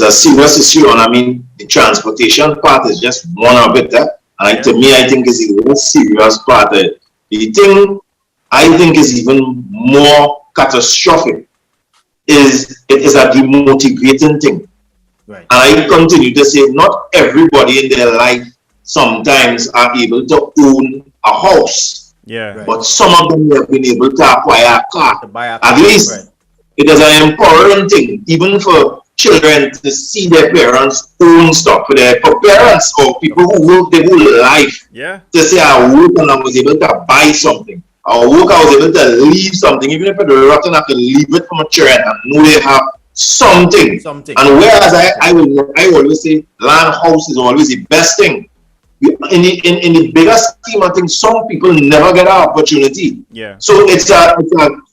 a serious issue, and I mean, the transportation part is just one of it. And to me, I think is the most serious part. The thing I think is even more catastrophic is it is a demotivating thing. Right. And I continue to say, not everybody in their life sometimes are able to own a house. Yeah. But some of them have been able to acquire a car. At least it is an empowering thing, even for children to see their parents own stuff. For parents or people who work their whole life to say, I work and I was able to buy something. I work, I was able to leave something, even if it's rotten, I can leave it from a children and know they have something. And whereas I always say land house is always the best thing. In the bigger scheme, I think some people never get an opportunity. Yeah. So it's a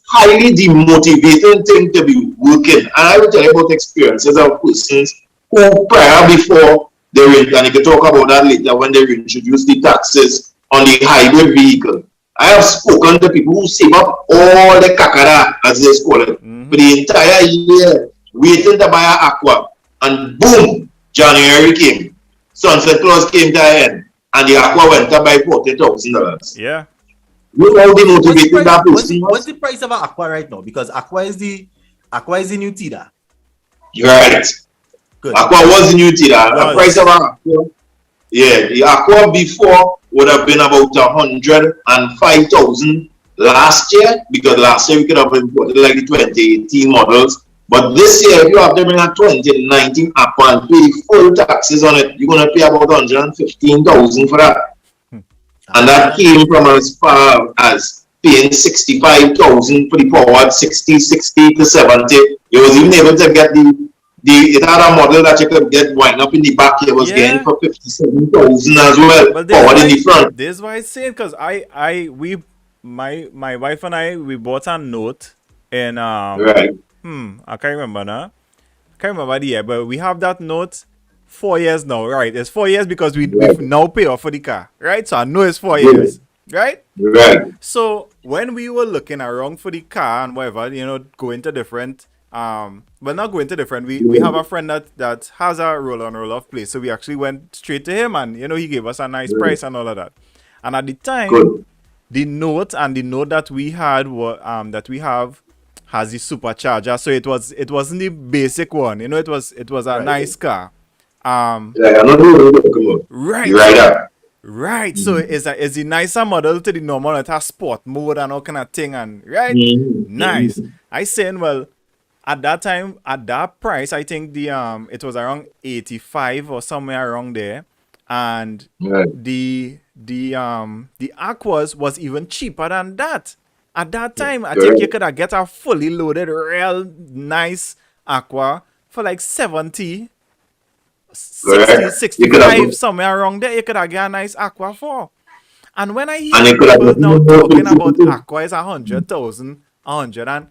highly demotivating thing to be working. And I will tell you about experiences of persons who prior before they were, and you can talk about that later when they introduced the taxes on the hybrid vehicle. I have spoken to people who save up all the kakara, as they call it, for the entire year, waiting to buy an aqua. And boom, January came. Sunset Clause came to an end. And the aqua went up by $40,000. Yeah. Look how demotivated that person was. What's the price of an aqua right now? Because aqua is the new Tida. You're right. Good. Aqua was the new Tida. The price of an aqua. Yeah, the aqua before would have been about 105,000 last year, because last year we could have imported like the 2018 models. But this year, if you have to bring a 2019 aqua and pay full taxes on it, you're going to pay about 115,000 for that. And that came from as far as paying 65,000 for the forward, 60 to 70. You was even able to get it had a model that you could get wind up in the back. It was getting for 57,000 as well. Forward in the front. This is why I say it, because my wife and I, we bought a note and right. I can't remember now. I can't remember the year, but we have that note 4 years now, right? It's 4 years because we now pay off for the car, right? So I know it's 4 years, right? Right. So when we were looking around for the car and whatever, you know, going to different, well, not going to different, we have a friend that has a roll-on, roll-off place. So we actually went straight to him and, you know, he gave us a nice price and all of that. And at the time, the note that we had, that we have, has the supercharger, so it wasn't the basic one, you know. It was a nice car. Right. So it's the nicer model to the normal. It has sport mode and all kind of thing, and nice. I saying, well, at that time, at that price, I think the it was around 85 or somewhere around there, and the Aquas was even cheaper than that. At that time, I think you could have get a fully loaded, real nice Aqua for like 70, 60, 65, somewhere around there. You could have get a nice Aqua for. And when I hear people now talking about Aqua is 100,000, 100, and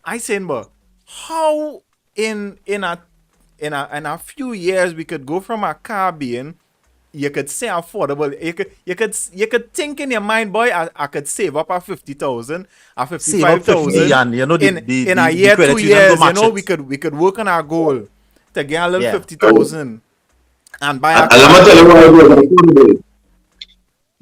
I saying, but how in a few years we could go from a car being, you could say affordable. You could think in your mind, boy, I could save up a 50,000, a 55,000. You know, in a year, 2 years, you know, we could work on our goal to get a little 50,000 and buy a car. And let me tell you why it was affordable.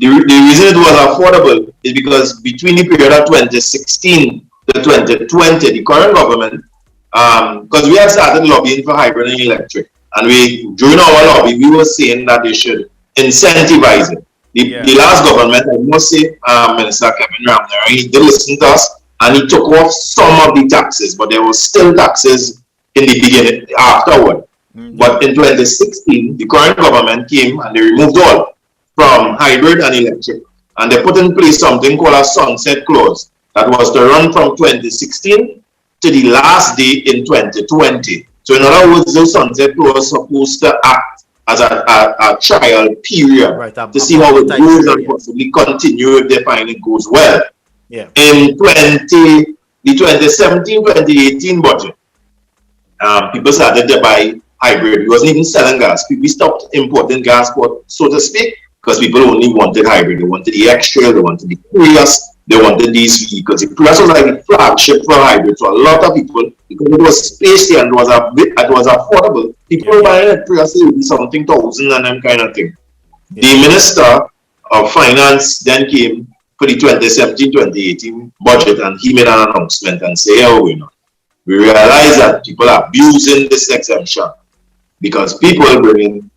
the reason it was affordable is because between the period of 2016 to 2020, the current government, because we had started lobbying for hybrid and electric, and during our lobby, we were saying that they should incentivize it. The last government, I must say, Minister Kevin Ramsey, he did listen to us, and he took off some of the taxes, but there were still taxes in the beginning, afterward. But in 2016, the current government came and they removed all from hybrid and electric. And they put in place something called a sunset clause that was to run from 2016 to the last day in 2020. So in other words, the sunset clause was supposed to act as a trial period to see how it goes and possibly continue if they find it goes well. In the 2017-2018 budget, people started to buy hybrid. We wasn't even selling gas. We stopped importing gas, so to speak, because people only wanted hybrid. They wanted the extra, they wanted the Prius, they wanted these vehicles. The Prius was like the flagship for hybrid for a lot of people because it was spacey and it was affordable. People were buying a Prius, it would be something thousand and them kind of thing. The Minister of Finance then came for the 2017-2018 budget and he made an announcement and said, we realize that people are abusing this exemption because people bring in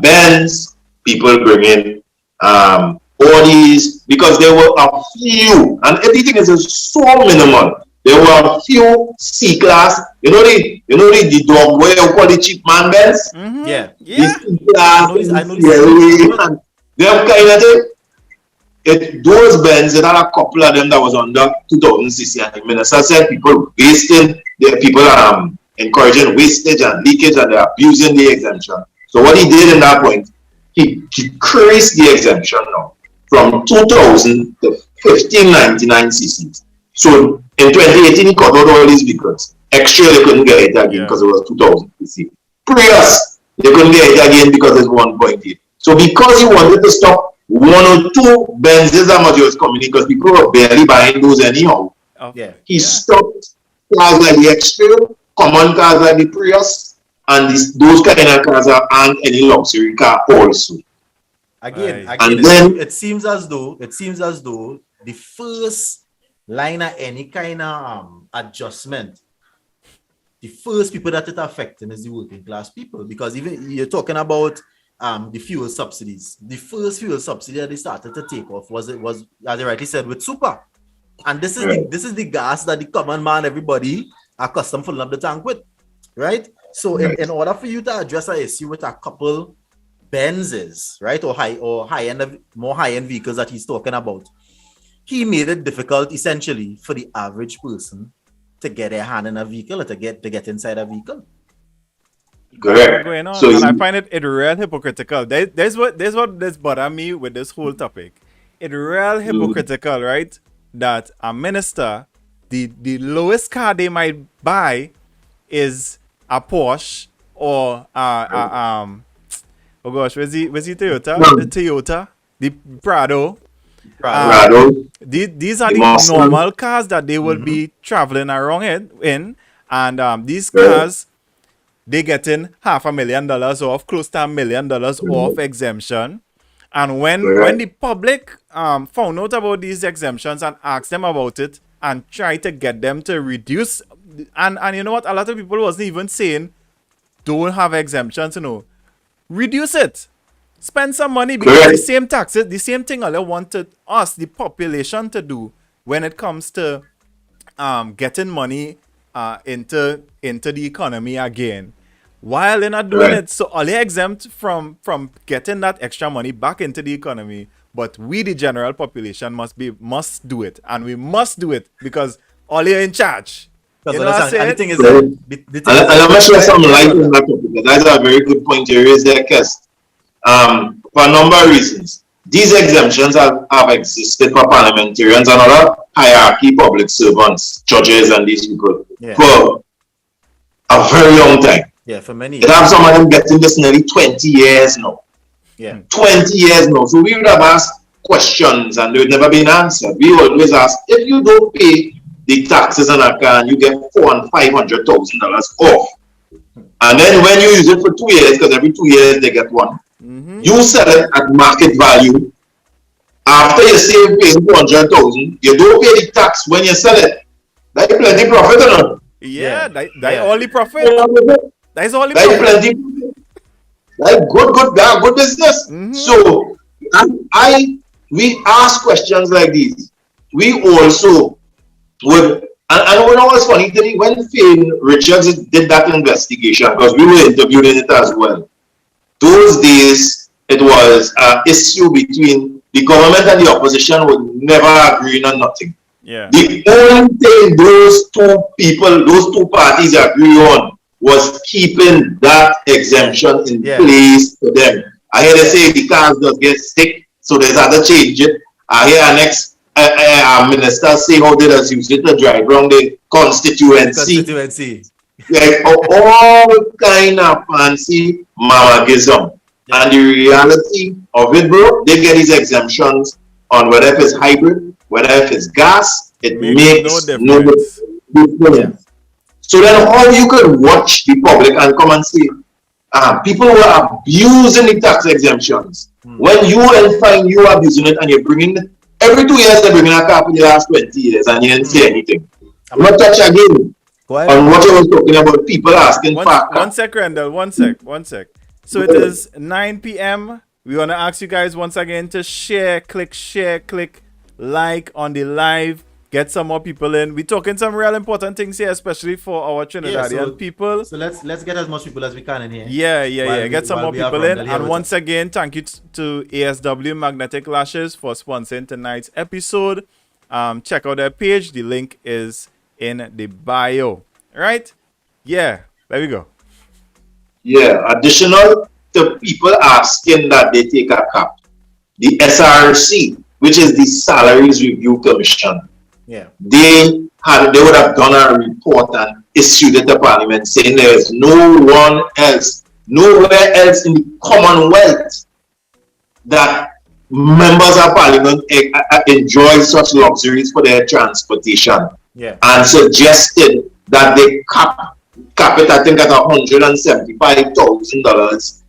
Benz, people bring in Audis, because there were a few, and everything is so minimal. There were a few C-class, you know the dog where you call the cheap man Benz? The C-class, and them kind of thing. Those Benz, it had a couple of them that was under 2000cc, and the minister said people wasting, people encouraging wastage and leakage, and they're abusing the exemption. So what he did in that point, he decreased the exemption now from 2000 to 1599 cc's. So in 2018, he cut out all these vehicles. Extra, they couldn't get it again because it was 2000 cc. Prius, they couldn't get it again because it's 1.8. So because he wanted to stop one or two Benzes that much was coming in because people were barely buying those anyhow. He stopped cars like the Extra, common cars like the Prius, and those kind of cars aren't any luxury car also. Again, it seems as though the first line of any kind of adjustment, the first people that it affecting is the working class people, because even you're talking about the fuel subsidies. The first fuel subsidy that they started to take off was as you rightly said, with super, and this is the gas that the common man, everybody, are accustomed filling up the tank with, right? So in order for you to address an issue with a couple Benzes, right, or more high end vehicles that he's talking about, he made it difficult essentially for the average person to get their hand in a vehicle or to get inside a vehicle. Correct. Going on, so and I find it real hypocritical. There's what bother me with this whole topic. It's real hypocritical, right? That a minister, the lowest car they might buy is a Porsche or oh gosh, where's the Toyota? The Toyota, the Prado. These are the normal cars that they will be traveling around in, and these cars, they getting $500,000 off, close to $1 million off exemption. And when the public found out about these exemptions and asked them about it and tried to get them to reduce, and you know what, a lot of people wasn't even saying don't have exemptions, reduce it, spend some money, because the same taxes, the same thing they wanted us, the population, to do when it comes to getting money into the economy again. While they're not doing it, so all they exempt from getting that extra money back into the economy, but we, the general population, must do it, and we must do it because all they're in charge. You know what I'm saying? I'm not sure some light on that topic, because that's a very good point you raised there, Kess. For a number of reasons, these exemptions have existed for parliamentarians and other hierarchy public servants, judges, and these people for a very long time. Yeah, for many years. They have some of them getting this nearly 20 years now. 20 years now. So we would have asked questions and they would never been answered. We always ask, if you don't pay the taxes on a car, you get $400,000 and $500,000 off. And then when you use it for 2 years, because every 2 years they get one, you sell it at market value, After you save paying 200,000, you don't pay the tax when you sell it. That's plenty profit, you know. Yeah, that only profit. That is only That's profit. plenty. That's good business. So, we ask questions like these. We also would, and what was funny to me, when Finn Richards did that investigation, because we were interviewed in it as well, those days it was an issue between the government and the opposition would never agree on nothing. Yeah. The only thing those two parties agree on was keeping that exemption in place for them. I hear they say the cars just get sick, so there's other change it. I hear our next minister say how they just use it to drive around the constituency. Like all kind of fancy mamagism. And the reality of it, bro, they get these exemptions on whether if it's hybrid, whether if it's gas, it makes no difference. So then how you could watch the public and come and say, people were abusing the tax exemptions. When you find you are abusing it and you're bringing it, every 2 years they're bringing a car for the last 20 years and you didn't say anything. I'm not touch again on what you were talking about, people asking for one sec, Rhondall, one sec. So it is 9 p.m. We want to ask you guys once again to click like on the live. Get some more people in. We're talking some real important things here, especially for our Trinidadian people. So let's get as much people as we can in here. Yeah. Get some more people in. And once again, thank you to ASW Magnetic Lashes for sponsoring tonight's episode. Check out their page. The link is in the bio. Right? Yeah. There we go. Yeah. Additional to people asking that they take a cap. The SRC, which is the Salaries Review Commission. Yeah. They would have done a report and issued it to Parliament saying there is nowhere else in the Commonwealth that members of Parliament enjoy such luxuries for their transportation. Yeah. And suggested that they cap it, I think, at $175,000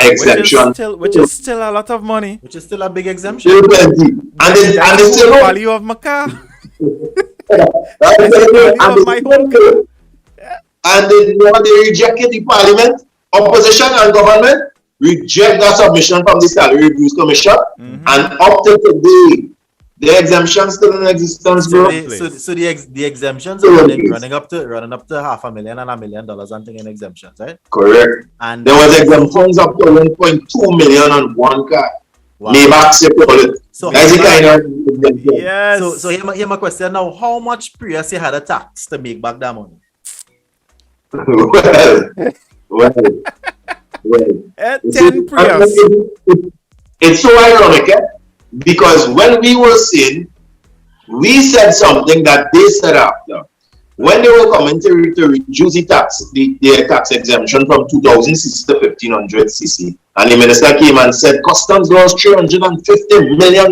exemption. Which is still a lot of money. Which is still a big exemption. And they still the value of my car. And they rejected the Parliament, opposition and government reject that submission from the Salary Reviews Commission, and up to today, the exemption still in existence, bro. So the exemptions are running up to $500,000 and $1 million and thing in exemptions, right? Correct. And there was exemptions up to $1.2 million on one car. Wow. So that's the kind of yes. So here's my question now. How much prior you had a tax to make back that money? well. 10 Prius. It's so ironic, because when we were saying, we said something that they said after. When they were coming to reduce the tax exemption from 2,000 cc to 1,500 cc, and the minister came and said customs lost $350 million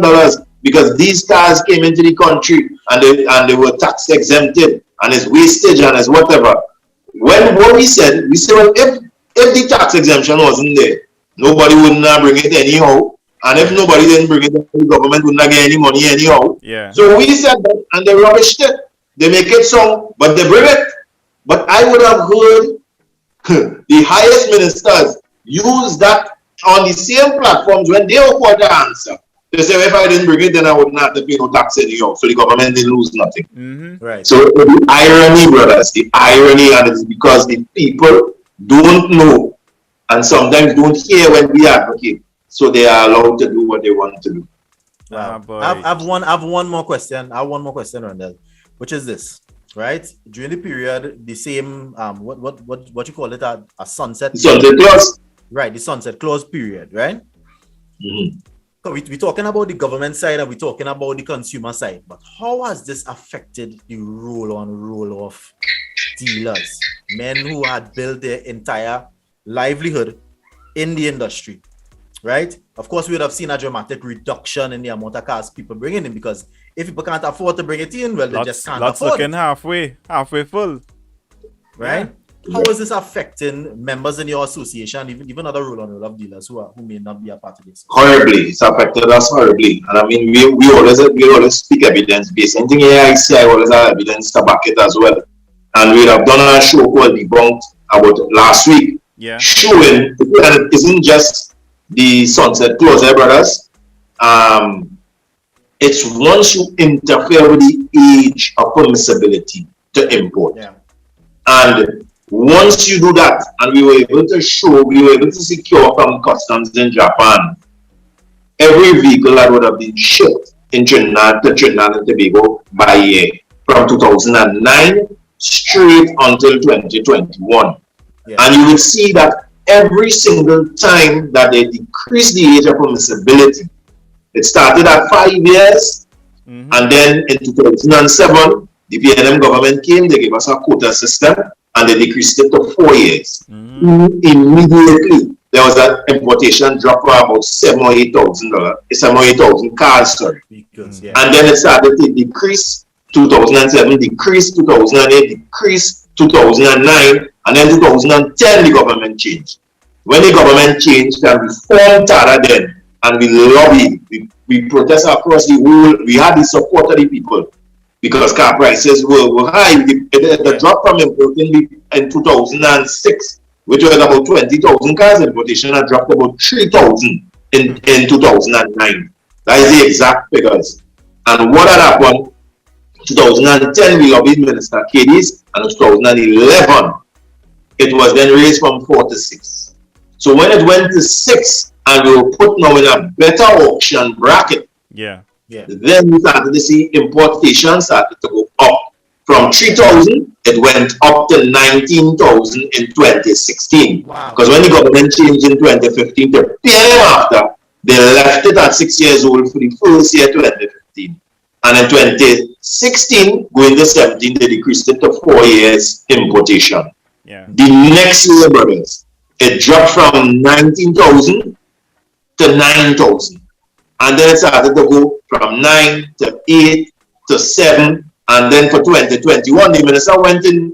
because these cars came into the country and they were tax exempted and it's wastage and it's whatever. What we said, well, if the tax exemption wasn't there, nobody wouldn't bring it anyhow. And if nobody didn't bring it, the government wouldn't get any money anyhow. Yeah. So we said that, and they rubbished it. They make it so, but they bring it. But I would have heard the highest ministers use that on the same platforms when they were for the answer. They say, if I didn't bring it, then I wouldn't have to pay no tax anyhow. So the government didn't lose nothing. Right. So the irony, brothers, the irony, and it's because the people don't know and sometimes don't hear when we advocate. So they are allowed to do what they want to do. Wow. I've one more question. Rhondall, which is this, right? During the period, the same what you call it, a sunset clause. Right, the sunset clause period, right? So we're talking about the government side and we're talking about the consumer side, but how has this affected the roll of dealers, men who had built their entire livelihood in the industry? Right? Of course, we would have seen a dramatic reduction in the amount of cars people bring in, because if people can't afford to bring it in, well, they just can't afford looking it. halfway full. Right? How is this affecting members in your association, even other roll-on-roll-off dealers who may not be a part of this? Horribly, it's affected us horribly. And I mean, we always speak evidence-based. Anything here I see, I always have evidence to back it as well. And we have done a show called Debunked about last week, showing that it isn't just the Sunset Closer brothers. It's once you interfere with the age of permissibility to import. And once you do that, and we were able to secure from customs in Japan, every vehicle that would have been shipped in Trinidad and Tobago by year from 2009 straight until 2021. And you will see that every single time that they decrease the age of permissibility, it started at 5 years, and then in 2007, the PNM government came, they gave us a quota system, and they decreased it to 4 years. Immediately, there was that importation drop for about $7,000 or $8,000, $7,000 or $8,000 cars, sorry. And then it started to decrease. 2007 decreased, 2008 decreased, 2009, and then 2010 the government changed. When the government changed, and we formed TADA then, and we lobbied, we protested across the whole, we had the support of the people because car prices were high. The drop from importing in 2006, which was about 20,000 cars, importation had dropped about 3,000 in 2009. That is the exact figures. And what had happened? 2010 we lobbied Minister Cadiz, and in 2011 it was then raised from 4 to 6. So when it went to 6 and we were put now in a better auction bracket, then we started to see importation started to go up. From 3,000 it went up to 19,000 in 2016. Because when the government changed in 2015 to pay them after, they left it at 6 years old for the first year 2015. And in 2016, going to 17, they decreased it to 4 years importation. The next year, brothers, it dropped from 19,000 to 9,000. And then it started to go from 9 to 8 to 7. And then for 2021, the minister went in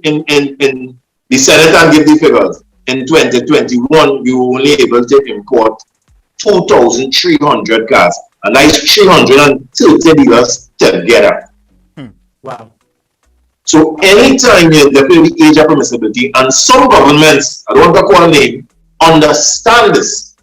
the Senate and gave the figures. In 2021, we were only able to import 2,300 cars. And that is 330 dealers together. Wow. So anytime you interfere with the age of permissibility, and some governments, I don't want to call name, understand this.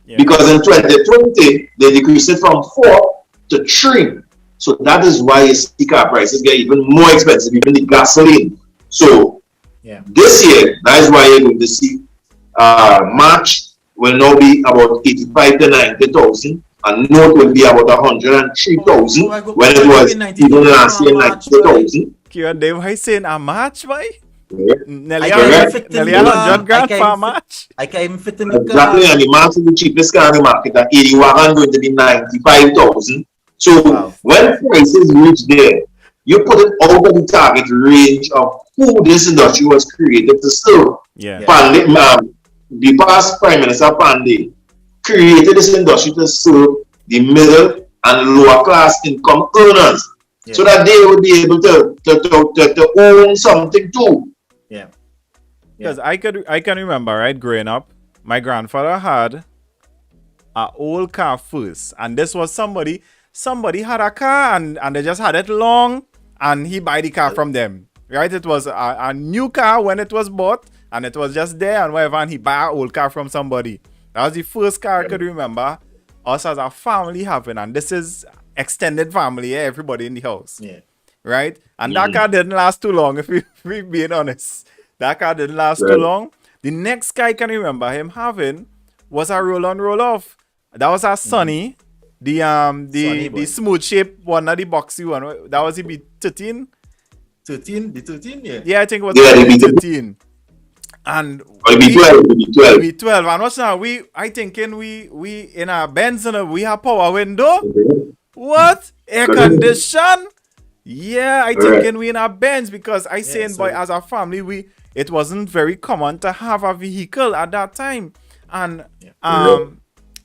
Because in 2020, they decreased it from 4 to 3. So that is why you see car prices get even more expensive, even the gasoline. So this year, that is why you're going to see March will now be about 85 to 90,000. And note will be about 103,000 when it was even last year 90,000. They were saying a match, boy? Nearly $100,000 for a match. I can't even fit in the car. Exactly, and the match is the cheapest car in the market. At 81 going to be 95,000. So when prices reach there, you put it out of the target range of who this industry was created to serve. The past Prime Minister Pandey created this industry to serve the middle and lower class income earners, so that they would be able to own something too. Because I can remember, right, growing up, my grandfather had an old car first, and this was somebody had a car and they just had it long, and he buy the car from them, right? It was a new car when it was bought, and it was just there and whatever, and he buy an old car from somebody. That was the first car I could remember us as a family having, and this is extended family, everybody in the house, right? And that car didn't last too long, if we being honest. That car didn't last too long. The next car I can remember him having was a roll-on, roll-off. That was our Sonny, the smooth shape one, of the boxy one. That was the B13. The 13, Yeah, I think it was the B13. And B12. And what's now? I thinking we in our Benz, we have power window. What? Air condition? Yeah, I thinking we in our Benz, because I saying, boy, as a family, it wasn't very common to have a vehicle at that time. And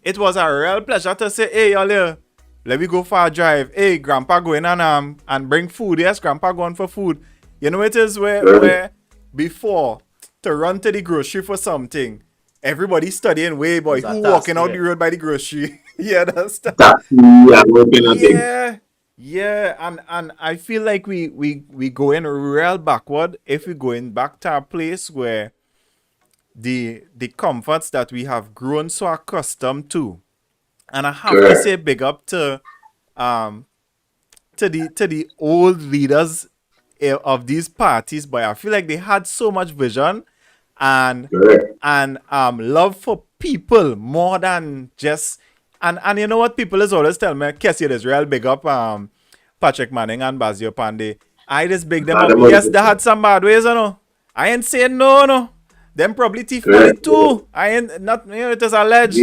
it was a real pleasure to say, hey, y'all, let me go for a drive. Hey, grandpa going and bring food. Yes, grandpa going for food. You know, it is where before to run to the grocery for something. Everybody studying way, boy. Who task, walking out yeah. the road by the grocery? Yeah, that's that. Yeah, and I feel like we going real backward if we going back to a place where the comforts that we have grown so accustomed to. And I have to say big up to the old leaders of these parties, but I feel like they had so much vision and love for people more than just and you know what people is always tell me, Kess, is real big up Patrick Manning and Bazio Pandey. I just big them up. Yes, they had some bad ways, you know. I ain't saying no. Them probably thief money too. I ain't not, you know, it is alleged.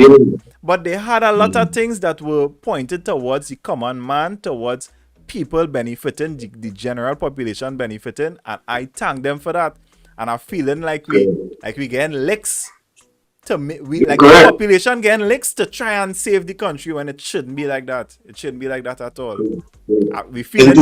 But they had a lot of things that were pointed towards the common man, towards people benefiting, the general population benefiting, and I thank them for that. And I'm feeling like we getting licks to the population getting licks to try and save the country when it shouldn't be like that. It shouldn't be like that at all. We feel in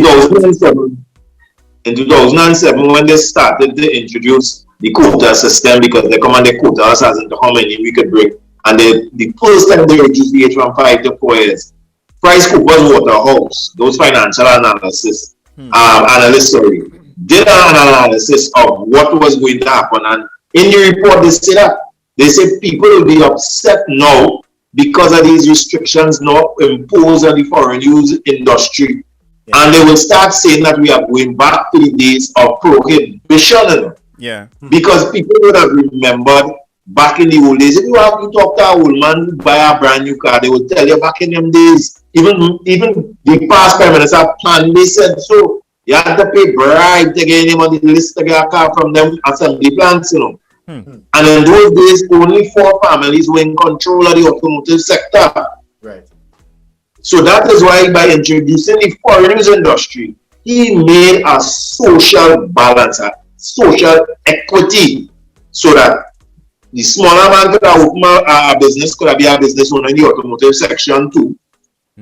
2007, when they started to introduce the quota system, because they commanded quotas as into how many we could bring, and the first time they reduced the age from 5 to 4 years, Price Cooper's Waterhouse, those financial analysts, did an analysis of what was going to happen, and in the report they say people will be upset now because of these restrictions now imposed on the foreign use industry. Yeah. And they will start saying that we are going back to the days of prohibition. Yeah. Because people would have remembered back in the old days, if you have to talk to a old man who buy a brand new car, they will tell you back in them days, even the past Prime Minister plan, they said so. You had to pay bribe to get him on the list to get a car from them assembly plants, you know. And in those days, only 4 families were in control of the automotive sector. Right. So that is why by introducing the foreign use industry, he made a social balance, a social equity, so that the smaller man could have opened a business, could have been a business owner in the automotive section too.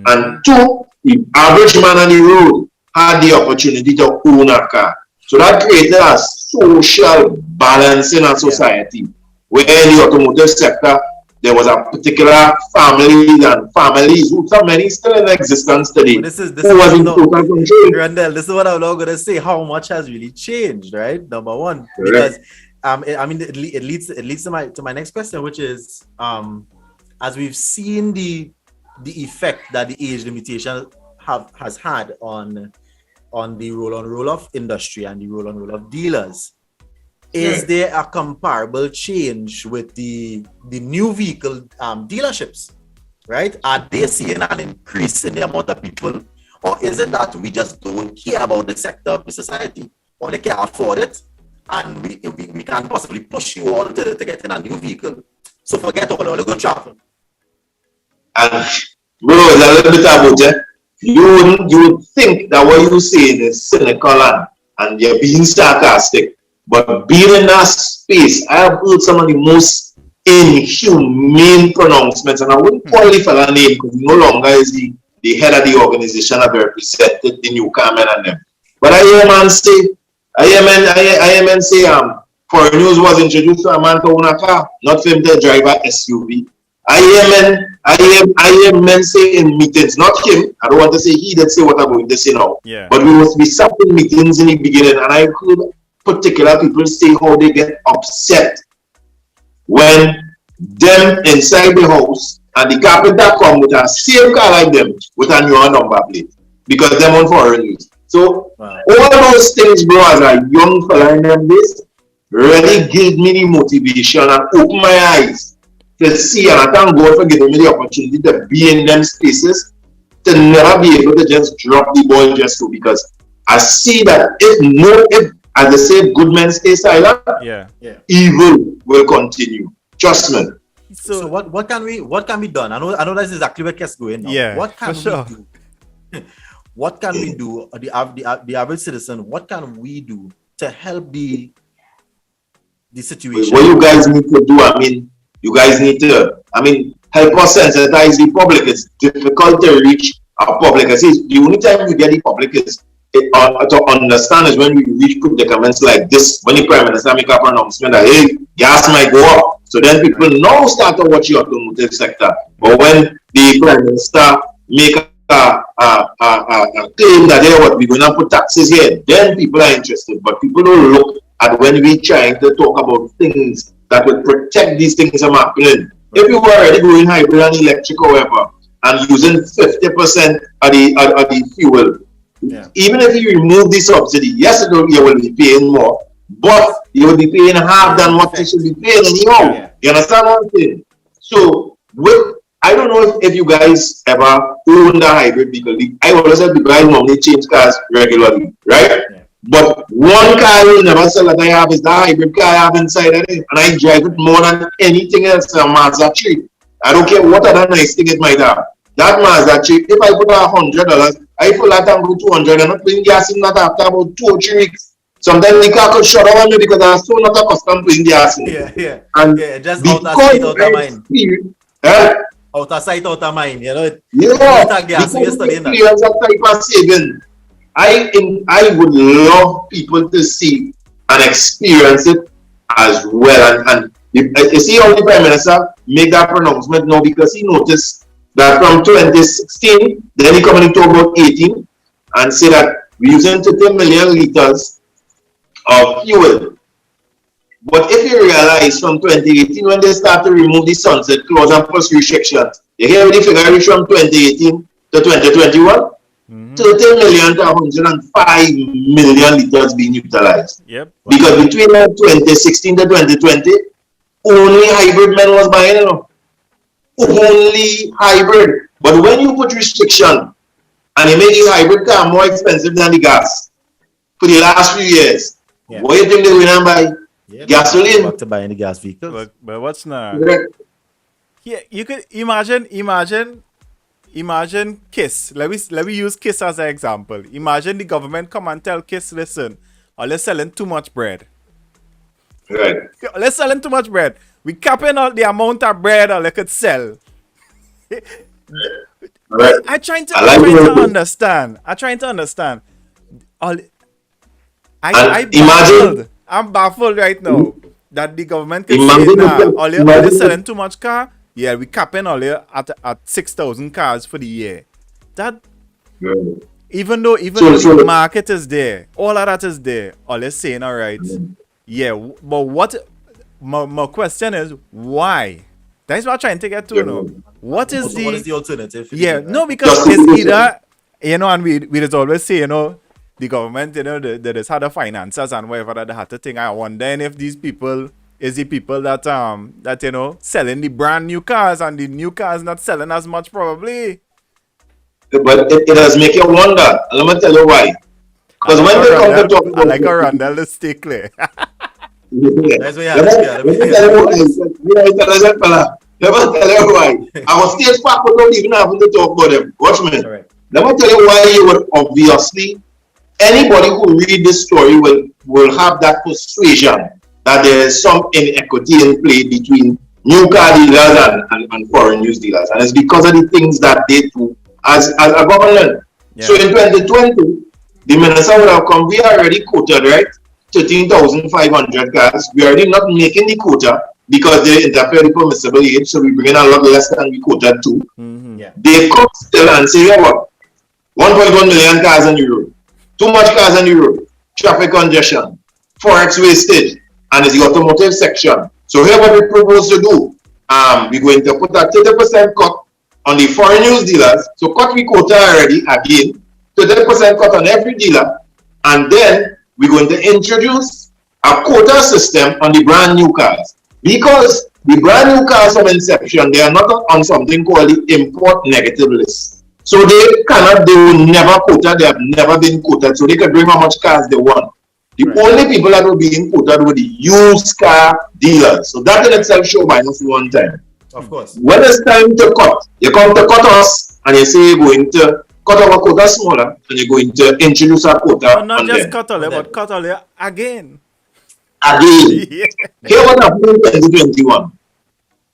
And 2, the average man on the road had the opportunity to own a car. So that created a social balance in our society, where in the automotive sector, there was a particular family and families, who so many still in existence today. This is Rhondall, this is what I'm now going to say. How much has really changed, right? Number one, because I mean, it leads to my next question, which is as we've seen the effect that the age limitation has had on the roll-on-roll-off industry and the roll-on-roll-off dealers. Is there a comparable change with the new vehicle dealerships, right? Are they seeing an increase in the amount of people? Or is it that we just don't care about the sector of the society, or they can't afford it, and we can't possibly push you all to get in a new vehicle? So forget all the good travel. And bro, it's a little bit about it. You would think that what you're saying is cynical and you're being sarcastic. But being in that space, I have heard some of the most inhumane pronouncements, and I wouldn't call the fella name because he no longer is the head of the organization that represented the newcomer and them. But I hear man say, foreign news was introduced to a man to own a car, not for him to drive a SUV. I hear men say in meetings, not him, I don't want to say he did say what I'm going to say now. Yeah. But we must be sat in meetings in the beginning, and I heard particular people say how they get upset when them inside the house and the carpenter come with a same car like them with a newer number plate because them on foreign news. So all those things, bro, as a young fella in them days, really gave me the motivation and opened my eyes to see, and I thank God for giving me the opportunity to be in them spaces, to never be able to just drop the ball just so, because I see that if as they say, good men stay silent, evil will continue. Trust me. So what can be done? I know that's exactly where Kess going now. Yeah, what can we do? What can we do? The average citizen, what can we do to help the situation? What you guys need to do, you guys need to, help us sensitize the public. It's difficult to reach our public. I say the only time you get the public is to understand is when we reach predicaments like this, when the Prime Minister make a pronouncement that, hey, gas might go up. So then people now start to watch the automotive sector. But when the Prime Minister make a claim that, hey, what, we're going to put taxes here, then people are interested. But people don't look at when we trying to talk about things that would protect these things from happening. If you were already going hybrid and electric, however, and using 50% of the fuel, even if you remove the subsidy, yes, you will be paying more, but you will be paying half than what you should be paying anyhow. You understand what I'm saying? So, I don't know if you guys ever owned a hybrid vehicle. I always said people normally change cars regularly, right? But one car you never sell that I have is the hybrid car I have inside of it, and I drive it more than anything else. A Mazda 3. I don't care what other nice thing it might have. That Mazda 3, if I put $100, I feel like I'm going 200. I'm not putting gas in that after about 2 or 3 weeks. Sometimes the car could shut off on me because I'm so not accustomed to putting gas in. And just out of sight, out of mind. Out of sight, out of mind. You know, gas yesterday. That type of saving. I would love people to see and experience it as well. And you see how the Prime Minister make that pronouncement now because he noticed that from 2016, then he coming into about 18 and say that we're using 30 million liters of fuel. But if you realize from 2018 when they start to remove the sunset clause and post restrictions, you hear the figure from 2018 to 2021? 30 million to 105 million liters being utilized. Because between 2016 to 2020, only hybrid men was buying it. Only hybrid. But when you put restriction and you make the hybrid car more expensive than the gas for the last few years, what do you think they're going to buy? Gasoline. Back to buying the gas vehicles. But what's not? Yeah, you could imagine Kess. Let me use Kess as an example. Imagine the government come and tell Kess, listen, let's selling too much bread. Right. Let's selling too much bread. We capping out the amount of bread they could sell. Right. I'm trying to understand. I'm baffled right now that the government can say, nah, all you selling too much car. Yeah, we capping all here at 6,000 cars for the year. That even though the market is there, all of that is there. All they're saying, all right, but what? My question is why? That's what I'm trying to get to know. What is the alternative? Yeah, no, because it's either and we just always say the government they just had the finances and whatever that they had to think. I wonder if these people. Is the people that selling the brand new cars and the new cars not selling as much probably. But it does make you wonder. And let me tell you why. Because when they come to talk about I like a Rhondall to stay clear. That's what Let me tell you why. Our state faculty don't even have to talk about them. Watch me. Right. Let me tell you why you would obviously anybody who read this story will have that persuasion that there is some inequity in play between new car dealers and foreign news dealers. And it's because of the things that they do as a government. Yeah. So in 2020, the minister would have come, we already quoted, right? 13,500 cars. We are already not making the quota because they interfere with permissible age, so we bring in a lot less than we quoted to. They come still and say, yeah, what? 1.1 million cars on the road. Too much cars on the road. Traffic congestion. Forex wastage. And it's the automotive section. So here what we propose to do. We're going to put a 30% cut on the foreign news dealers. So cut we quota already again. 30% cut on every dealer. And then we're going to introduce a quota system on the brand new cars. Because the brand new cars from inception, they are not on something called the import negative list. So they will never quota, they have never been quoted. So they can bring how much cars they want. The only people that were being quoted were the used car dealers. So that in itself show minus one time. Of course. When it's time to cut, you come to cut us and you say you're going to cut our quota smaller and you're going to introduce our quota. No, not just cut all, but cut all again. Here what happened in 2021.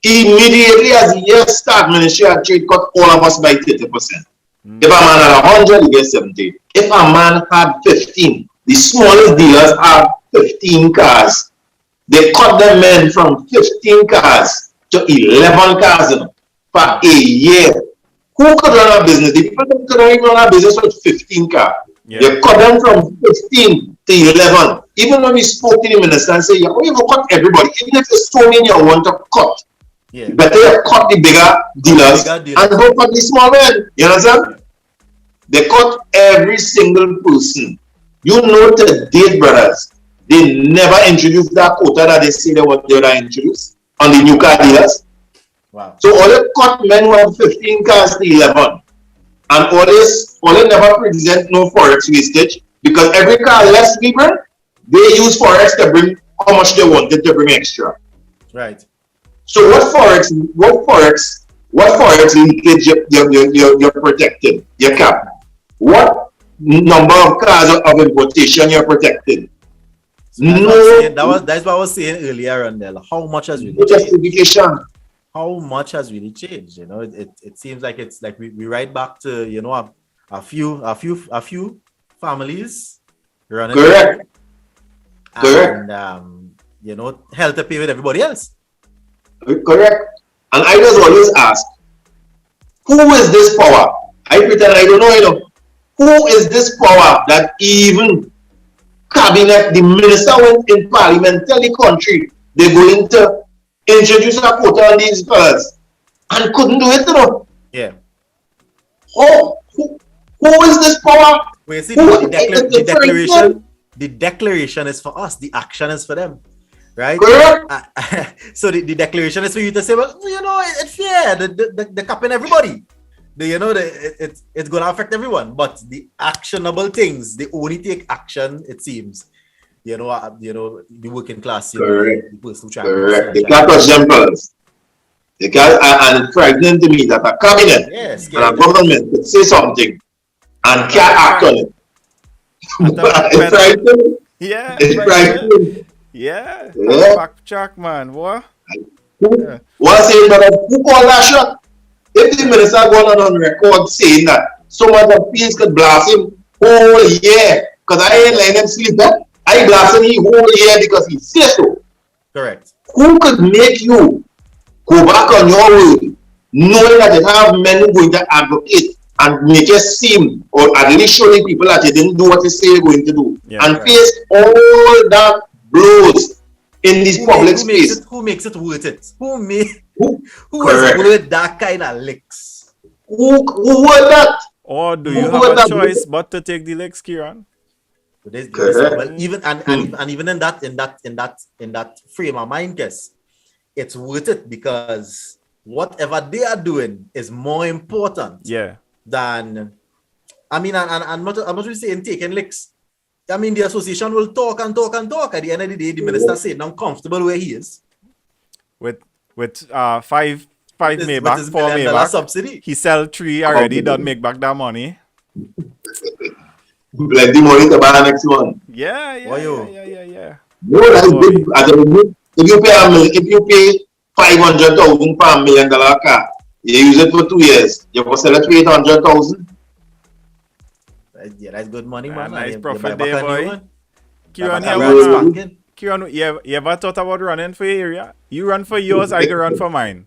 Immediately as the year start, Ministry of Trade cut all of us by 30%. If a man had 100, he gets 70. If a man had 15, the smallest dealers have 15 cars. They cut them men from 15 cars to 11 cars for a year. Who could run a business? The people that could even run a business with 15 cars. Yeah. You cut them from 15 to 11. Even when we spoke to the minister and say, you don't even cut everybody. Even if it's so many you want to cut. Yeah. Better you cut the bigger dealers and go cut the small men. You understand? Yeah. They cut every single person. You know to date, brothers, they never introduced that quota that they say they want to introduce on the new car dealers. Wow. So all they cut men who have 15 cars to 11. And all they never present no forex wastage because every car less people, they use forex to bring how much they wanted to bring extra. Right. So what forex leakage you're protected, you're capped. What number of cars of importation you're protected? So that's what I was saying earlier, Rhondall. How much has really changed? How much has really changed? You know, it seems like it's like we right back to, you know, a few families running. Correct. And you know, hell to pay with everybody else. Correct. And I just always ask, who is this power? I pretend I don't know, you know. Who is this power that even cabinet, the minister went in parliament, tell the country they're going to introduce a quota on these fellas and couldn't do it, you know? Yeah. Who is this power? Well, see, the declaration is for us, the action is for them. Right? So the declaration is for you to say, well, you know, it's fair, the capping everybody. It's going to affect everyone. But the actionable things, they only take action, it seems. You know, the working class. Correct. The person who correct. They can't touch them first. They can't, and it's frightening to me that a cabinet and a government could say something and can't act on it. It's frightening. Yeah. It's frightening. Yeah. Back track, man. What? What saying, but who called that shot? If the minister going on record saying that so much of peace could blast him whole year, because I ain't letting him sleep that. I blast him whole year because he says so. Correct. Who could make you go back on your word, knowing that you have men who are going to advocate and make it seem, or at least show the people that you didn't do what you say you're going to do, and face all that blows in this public space? Who makes it worth it? Who is worth that kind of licks? Who were that? Or do you have a choice but to take the licks, Kieran? Well, even and even in that frame of mind, Kess, it's worth it because whatever they are doing is more important. Than, I mean, and I'm not really saying taking licks. I mean, the association will talk and talk and talk. At the end of the day, the minister said I'm comfortable where he is. With 5 May back, 4 May back subsidy. He sell 3 already, don't make back that money. Plenty money to buy the next one. Yeah. No, that's good. If you pay 500,000 for $1 million car, you use it for 2 years, you can sell it for 800,000. Yeah, that's good money, man. Nice profit there, boy. Kieran, you ever thought about running for your area? You run for yours, I can run for mine.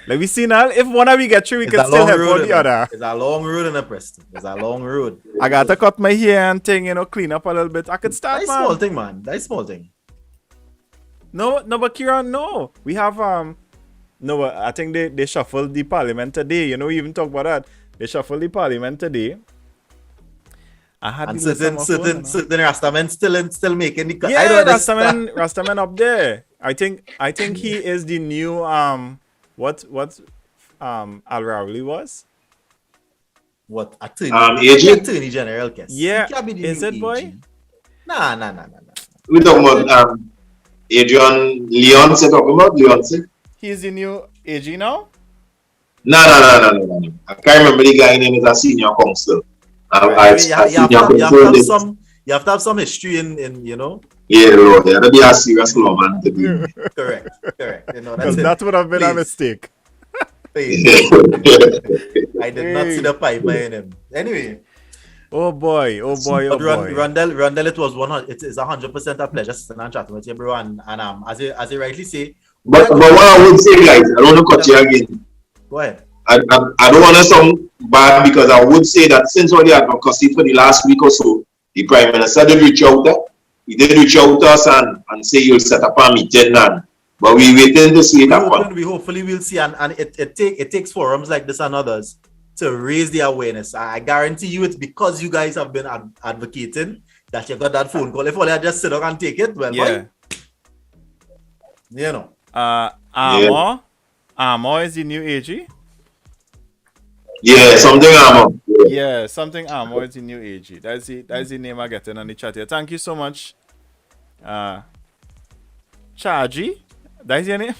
Like we see now, if one of we get through, we can still help out the other. It's a long road in the Preston. It's a long road. I got to cut my hair and thing, clean up a little bit. I could start, man. Small thing, man. That's small thing. No, but Kieran, no. We have no, I think they shuffled the parliament today. We even talk about that. They shuffled the parliament today. I had and certain Rastaman still making the cut. Yeah, Rastaman up there. I think he is the new what Al Rawley was? What Attorney General Kess. Yeah, is it, boy? Nah. We talking about Adrian Leon. He's the new AG now? No. I can't remember the guy's name. Is a senior counsel. You have to have some history in Yeah, Lord, you have to be a serious law man to do. Correct. That would have been a mistake. I did not see the pipe in him. Anyway. Oh boy. Rhondall, it was 100. It is 100% a pleasure sitting and chatting with you, bro. And as you rightly say. But what I would say, guys, I don't want to cut you again. Go ahead. I don't want to sound bad because I would say that since all the advocacy for the last week or so, the Prime Minister did reach out there. He did reach out to us and say he'll set up a meeting, but we waiting to see it happen. We hopefully will see, and it takes forums like this and others to raise the awareness. I guarantee you it's because you guys have been advocating that you got that phone call. If only I just sit down and take it, well, yeah. Boy, you know. Armor is the new AG? Yeah, something Armor. Yeah, something Armor is the new AG. That's the name I get in on the chat here. Thank you so much. Chargy? That's your name?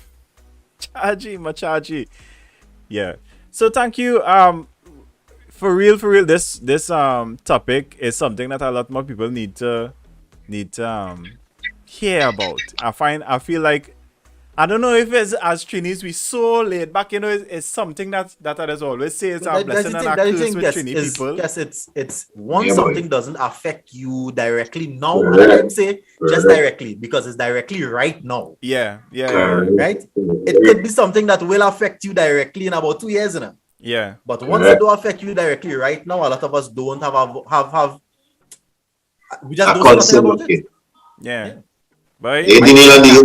Chargy. Yeah. So thank you. For real, this topic is something that a lot more people need to hear about. I feel like, I don't know if it's as Trinis we so laid back, it's something that I just always say it's a blessing and a curse with Trini people. Yes, it's once something doesn't affect you directly now, I can say just directly because it's directly right now. Yeah. Right? It could be something that will affect you directly in about 2 years, innit? Yeah. But once it don't affect you directly right now, a lot of us don't have we just don't say nothing about it. Yeah. But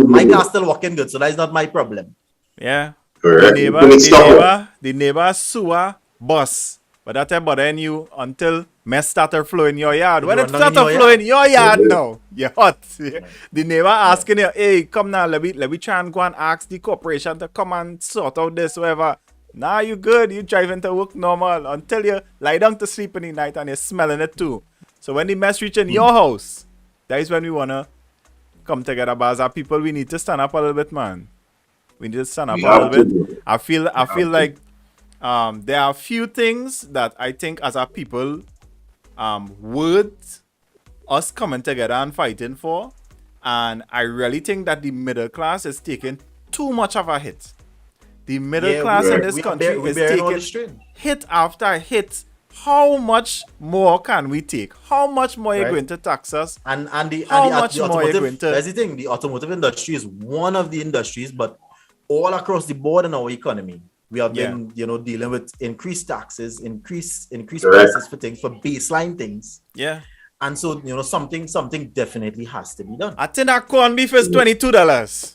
my car still working good, so that's not my problem. Yeah. The neighbor sewer bus. But that ain't bothering you until mess started flowing in your yard. When it started flowing in your yard now, you're hot. The neighbor asking you, hey, come now, let me try and go and ask the corporation to come and sort out this, whatever. Nah, you good. You driving to work normal until you lie down to sleep in the night and you're smelling it too. So when the mess reach in your house, that is when we wanna come together. But as our people, we need to stand up a little bit, man. We need to stand up a little bit. I feel like there are a few things that I think as our people worth us coming together and fighting for. And I really think that the middle class is taking too much of a hit. The middle class in this country is taking hit after hit. How much more can we take? How much more you're going to tax us? And the automotive, that's the thing. The automotive industry is one of the industries, but all across the board in our economy, we have been, dealing with increased taxes, increased prices for things, for baseline things. Yeah. And so, something definitely has to be done. I think that corned beef is $22.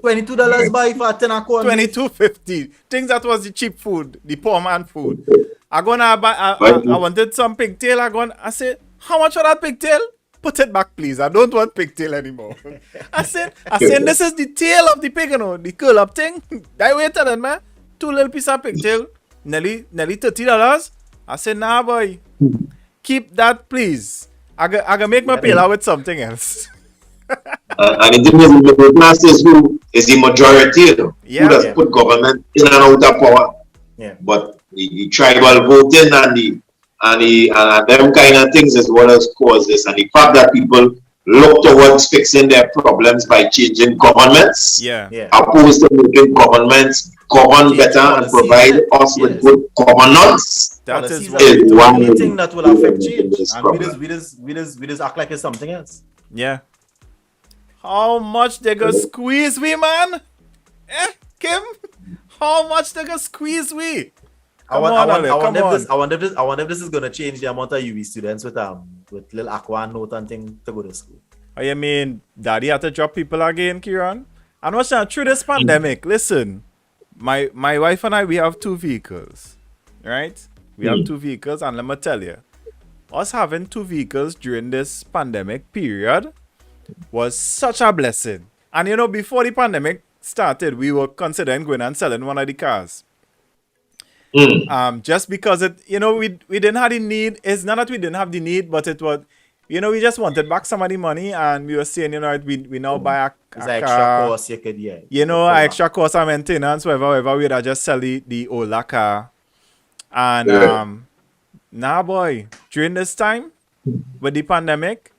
$22 buy for a tin of corn beef. $22.50. Think that was the cheap food, the poor man food. I wanted some pigtail. I said, how much for that pigtail? Put it back, please. I don't want pigtail anymore. I said, this is the tail of the pig, the curl up thing. I waited on man. 2 little piece of pigtail, nearly $30. I said, nah, boy. Keep that, please. I gonna make my pay out with something else. And the thing is, the middle class is who is the majority, who does put government in and out of power. Yeah. But the tribal voting and them kind of things is what has caused this. And the fact that people look towards fixing their problems by changing governments, opposed to making governments govern better and provide us with good governance. That is one thing that will affect change. And we just act like it's something else. Yeah. How much they gonna squeeze we, man? Kim? How much they gonna squeeze we? I wonder if this is gonna change the amount of UV students with little aqua note and thing to go to school. Oh, you mean daddy had to drop people again, Kieran? And what's that through this pandemic? Listen, my wife and I, we have 2 vehicles, right? We have 2 vehicles, and let me tell you, us having 2 vehicles during this pandemic period was such a blessing. And before the pandemic started, we were considering going and selling one of the cars. Just because we didn't have the need. It's not that we didn't have the need, but it was, we just wanted back some of the money, and we were saying, we now buy a car. Extra cost you could, extra cost of maintenance, whatever, we'd just sell the older car. And nah, boy, during this time with the pandemic,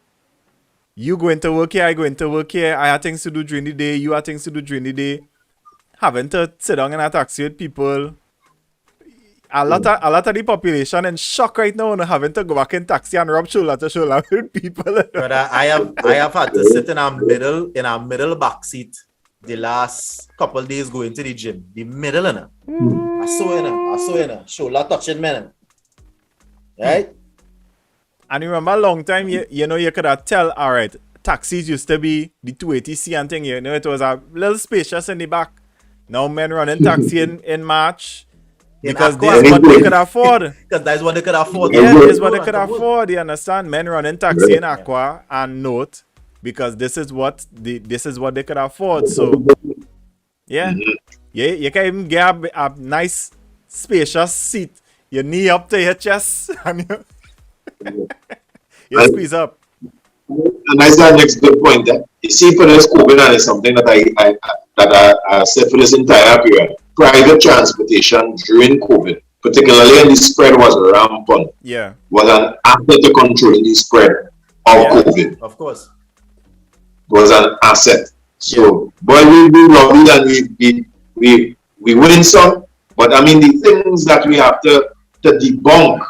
you going to work here, I going to work here. I had things to do during the day. You had things to do during the day. Having to sit down in a taxi with people a lot of the population in shock right now and having to go back in taxi and rub shoulder to shoulder with people. But I have had to sit in a middle back seat the last couple of days going to the gym. The middle in it. I saw it. Shoulder touching men. Right? And you remember a long time, you know, you could have tell, all right, taxis used to be the 280C and thing, you know, it was a little spacious in the back. Now men running taxi in March because this is what they could afford. Because that's what they could afford. Yeah, this is what they could afford, you understand? Men running taxi in Aqua and Note because this is what they could afford. So, yeah, you can even get a nice spacious seat, your knee up to your chest, and you squeeze up. And that's the next good point. You see, for this COVID, and it's something that I said for this entire period. Private transportation during COVID, particularly when the spread was rampant, was an asset to controlling the spread of COVID. Of course. Was an asset. So, boy, we lobbied and we win some, but I mean, the things that we have to debunk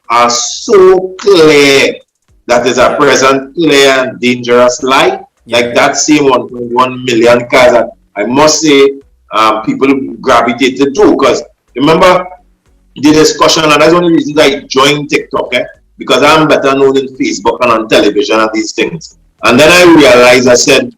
are so clear that is a present clear and dangerous lie. Like that same 1.1 million cars that I must say people gravitated to. Because remember the discussion, and that's one of the reasons I joined TikTok, because I'm better known in Facebook and on television and these things. And then I realized, I said,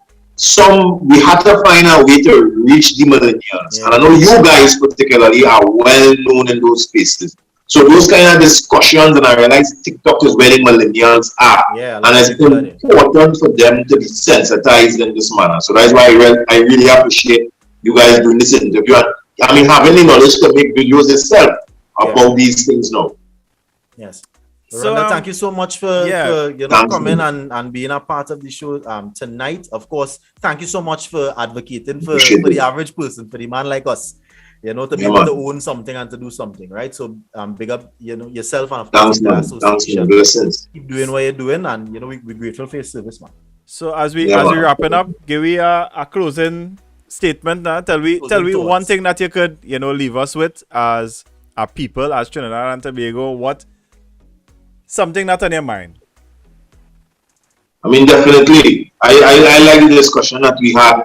we had to find a way to reach the millennials. And I know you guys particularly are well known in those spaces. So those kind of discussions, and I realize TikTok is where the millennials are. And it's important for them to be sensitized in this manner. So that's why I really appreciate you guys doing this interview. And, I mean, having the knowledge to make videos yourself about these things now. Yes. So, Rhondall, thank you so much for coming and being a part of the show tonight. Of course, thank you so much for advocating for the average person, for the man like us. You know, to be able to own something and to do something, right? So, big up, you know, yourself and of course the association. Keep doing what you're doing, and you know, we're grateful for your service, man. So, as we wrapping up, give me a closing statement. Tell me one thing that you could, you know, leave us with as a people, as Trinidad and Tobago. Something that's on your mind. I mean, definitely. I like the discussion that we had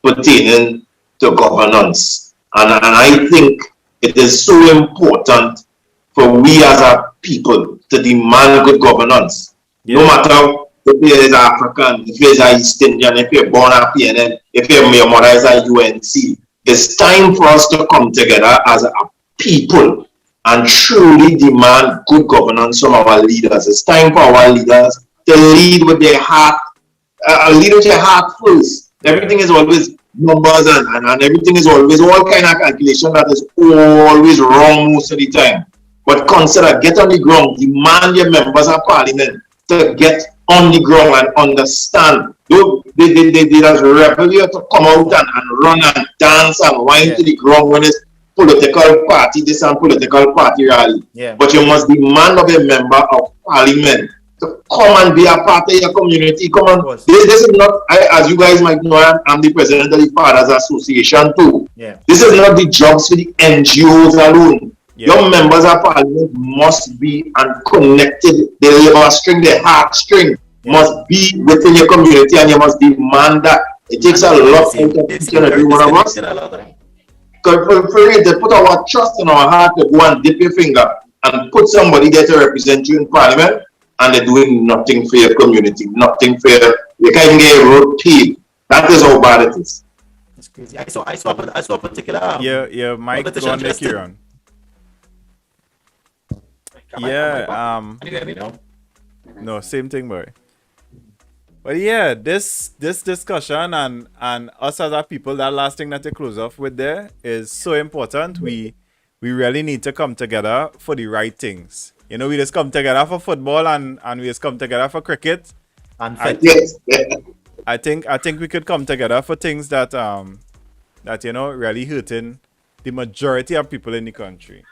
pertaining to governance. And I think it is so important for we as a people to demand good governance. No matter if you is African, if you is a East Indian, if you're born at PNN, if your mother is a UNC. It's time for us to come together as a people and truly demand good governance from our leaders. It's time for our leaders to lead with their heart, lead with your heart first. Everything is always numbers and everything is always all kind of calculation that is always wrong most of the time. But consider, get on the ground, demand your members of parliament to get on the ground and understand. They just rebel here to come out and run and dance and whine to the ground when it's political party, this and political party rally. But you must demand of a member of parliament to come and be a part of your community. Come on. This is not, as you guys might know, I'm the president of the Fathers Association too. This is not the jobs for the NGOs alone. Your members of parliament must be and connected. The labor string, the heart string must be within your community, and you must demand that. It takes a lot of each and every one of us. To put our trust in our heart to go and dip your finger and put somebody there to represent you in parliament, and they're doing nothing for your community, nothing for you can't even get a road paved. That is how bad it is. That's crazy. I saw a particular Mike going to Kieran. No, same thing, boy. But yeah, this discussion and us as a people, that last thing that they close off with there is so important. We really need to come together for the right things. You know, we just come together for football and we just come together for cricket. And I think we could come together for things that you know really hurting the majority of people in the country.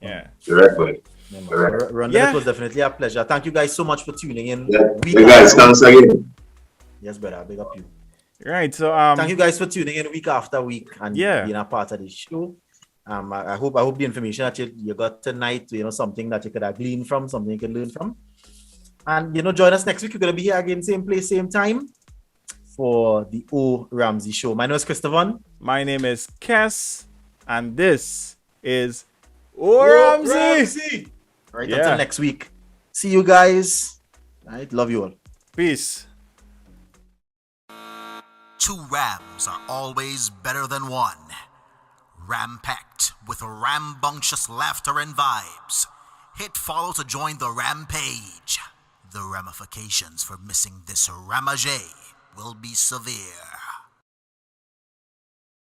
Yeah. Directly. Rhondall, it was definitely a pleasure. Thank you guys so much for tuning in. You guys, thanks again. Yes, brother. Big up you. Right. So thank you guys for tuning in week after week and being a part of the show. I hope the information that you got tonight, something that you could have gleaned from, something you can learn from. And, join us next week. We're going to be here again, same place, same time, for the O Ramsey Show. My name is Khrstvn. My name is Kess. And this is O Ramsey. Right, until next week. See you guys. All right, love you all. Peace. 2 Rams are always better than 1. Ram-packed with rambunctious laughter and vibes. Hit follow to join the rampage. The ramifications for missing this ramage will be severe.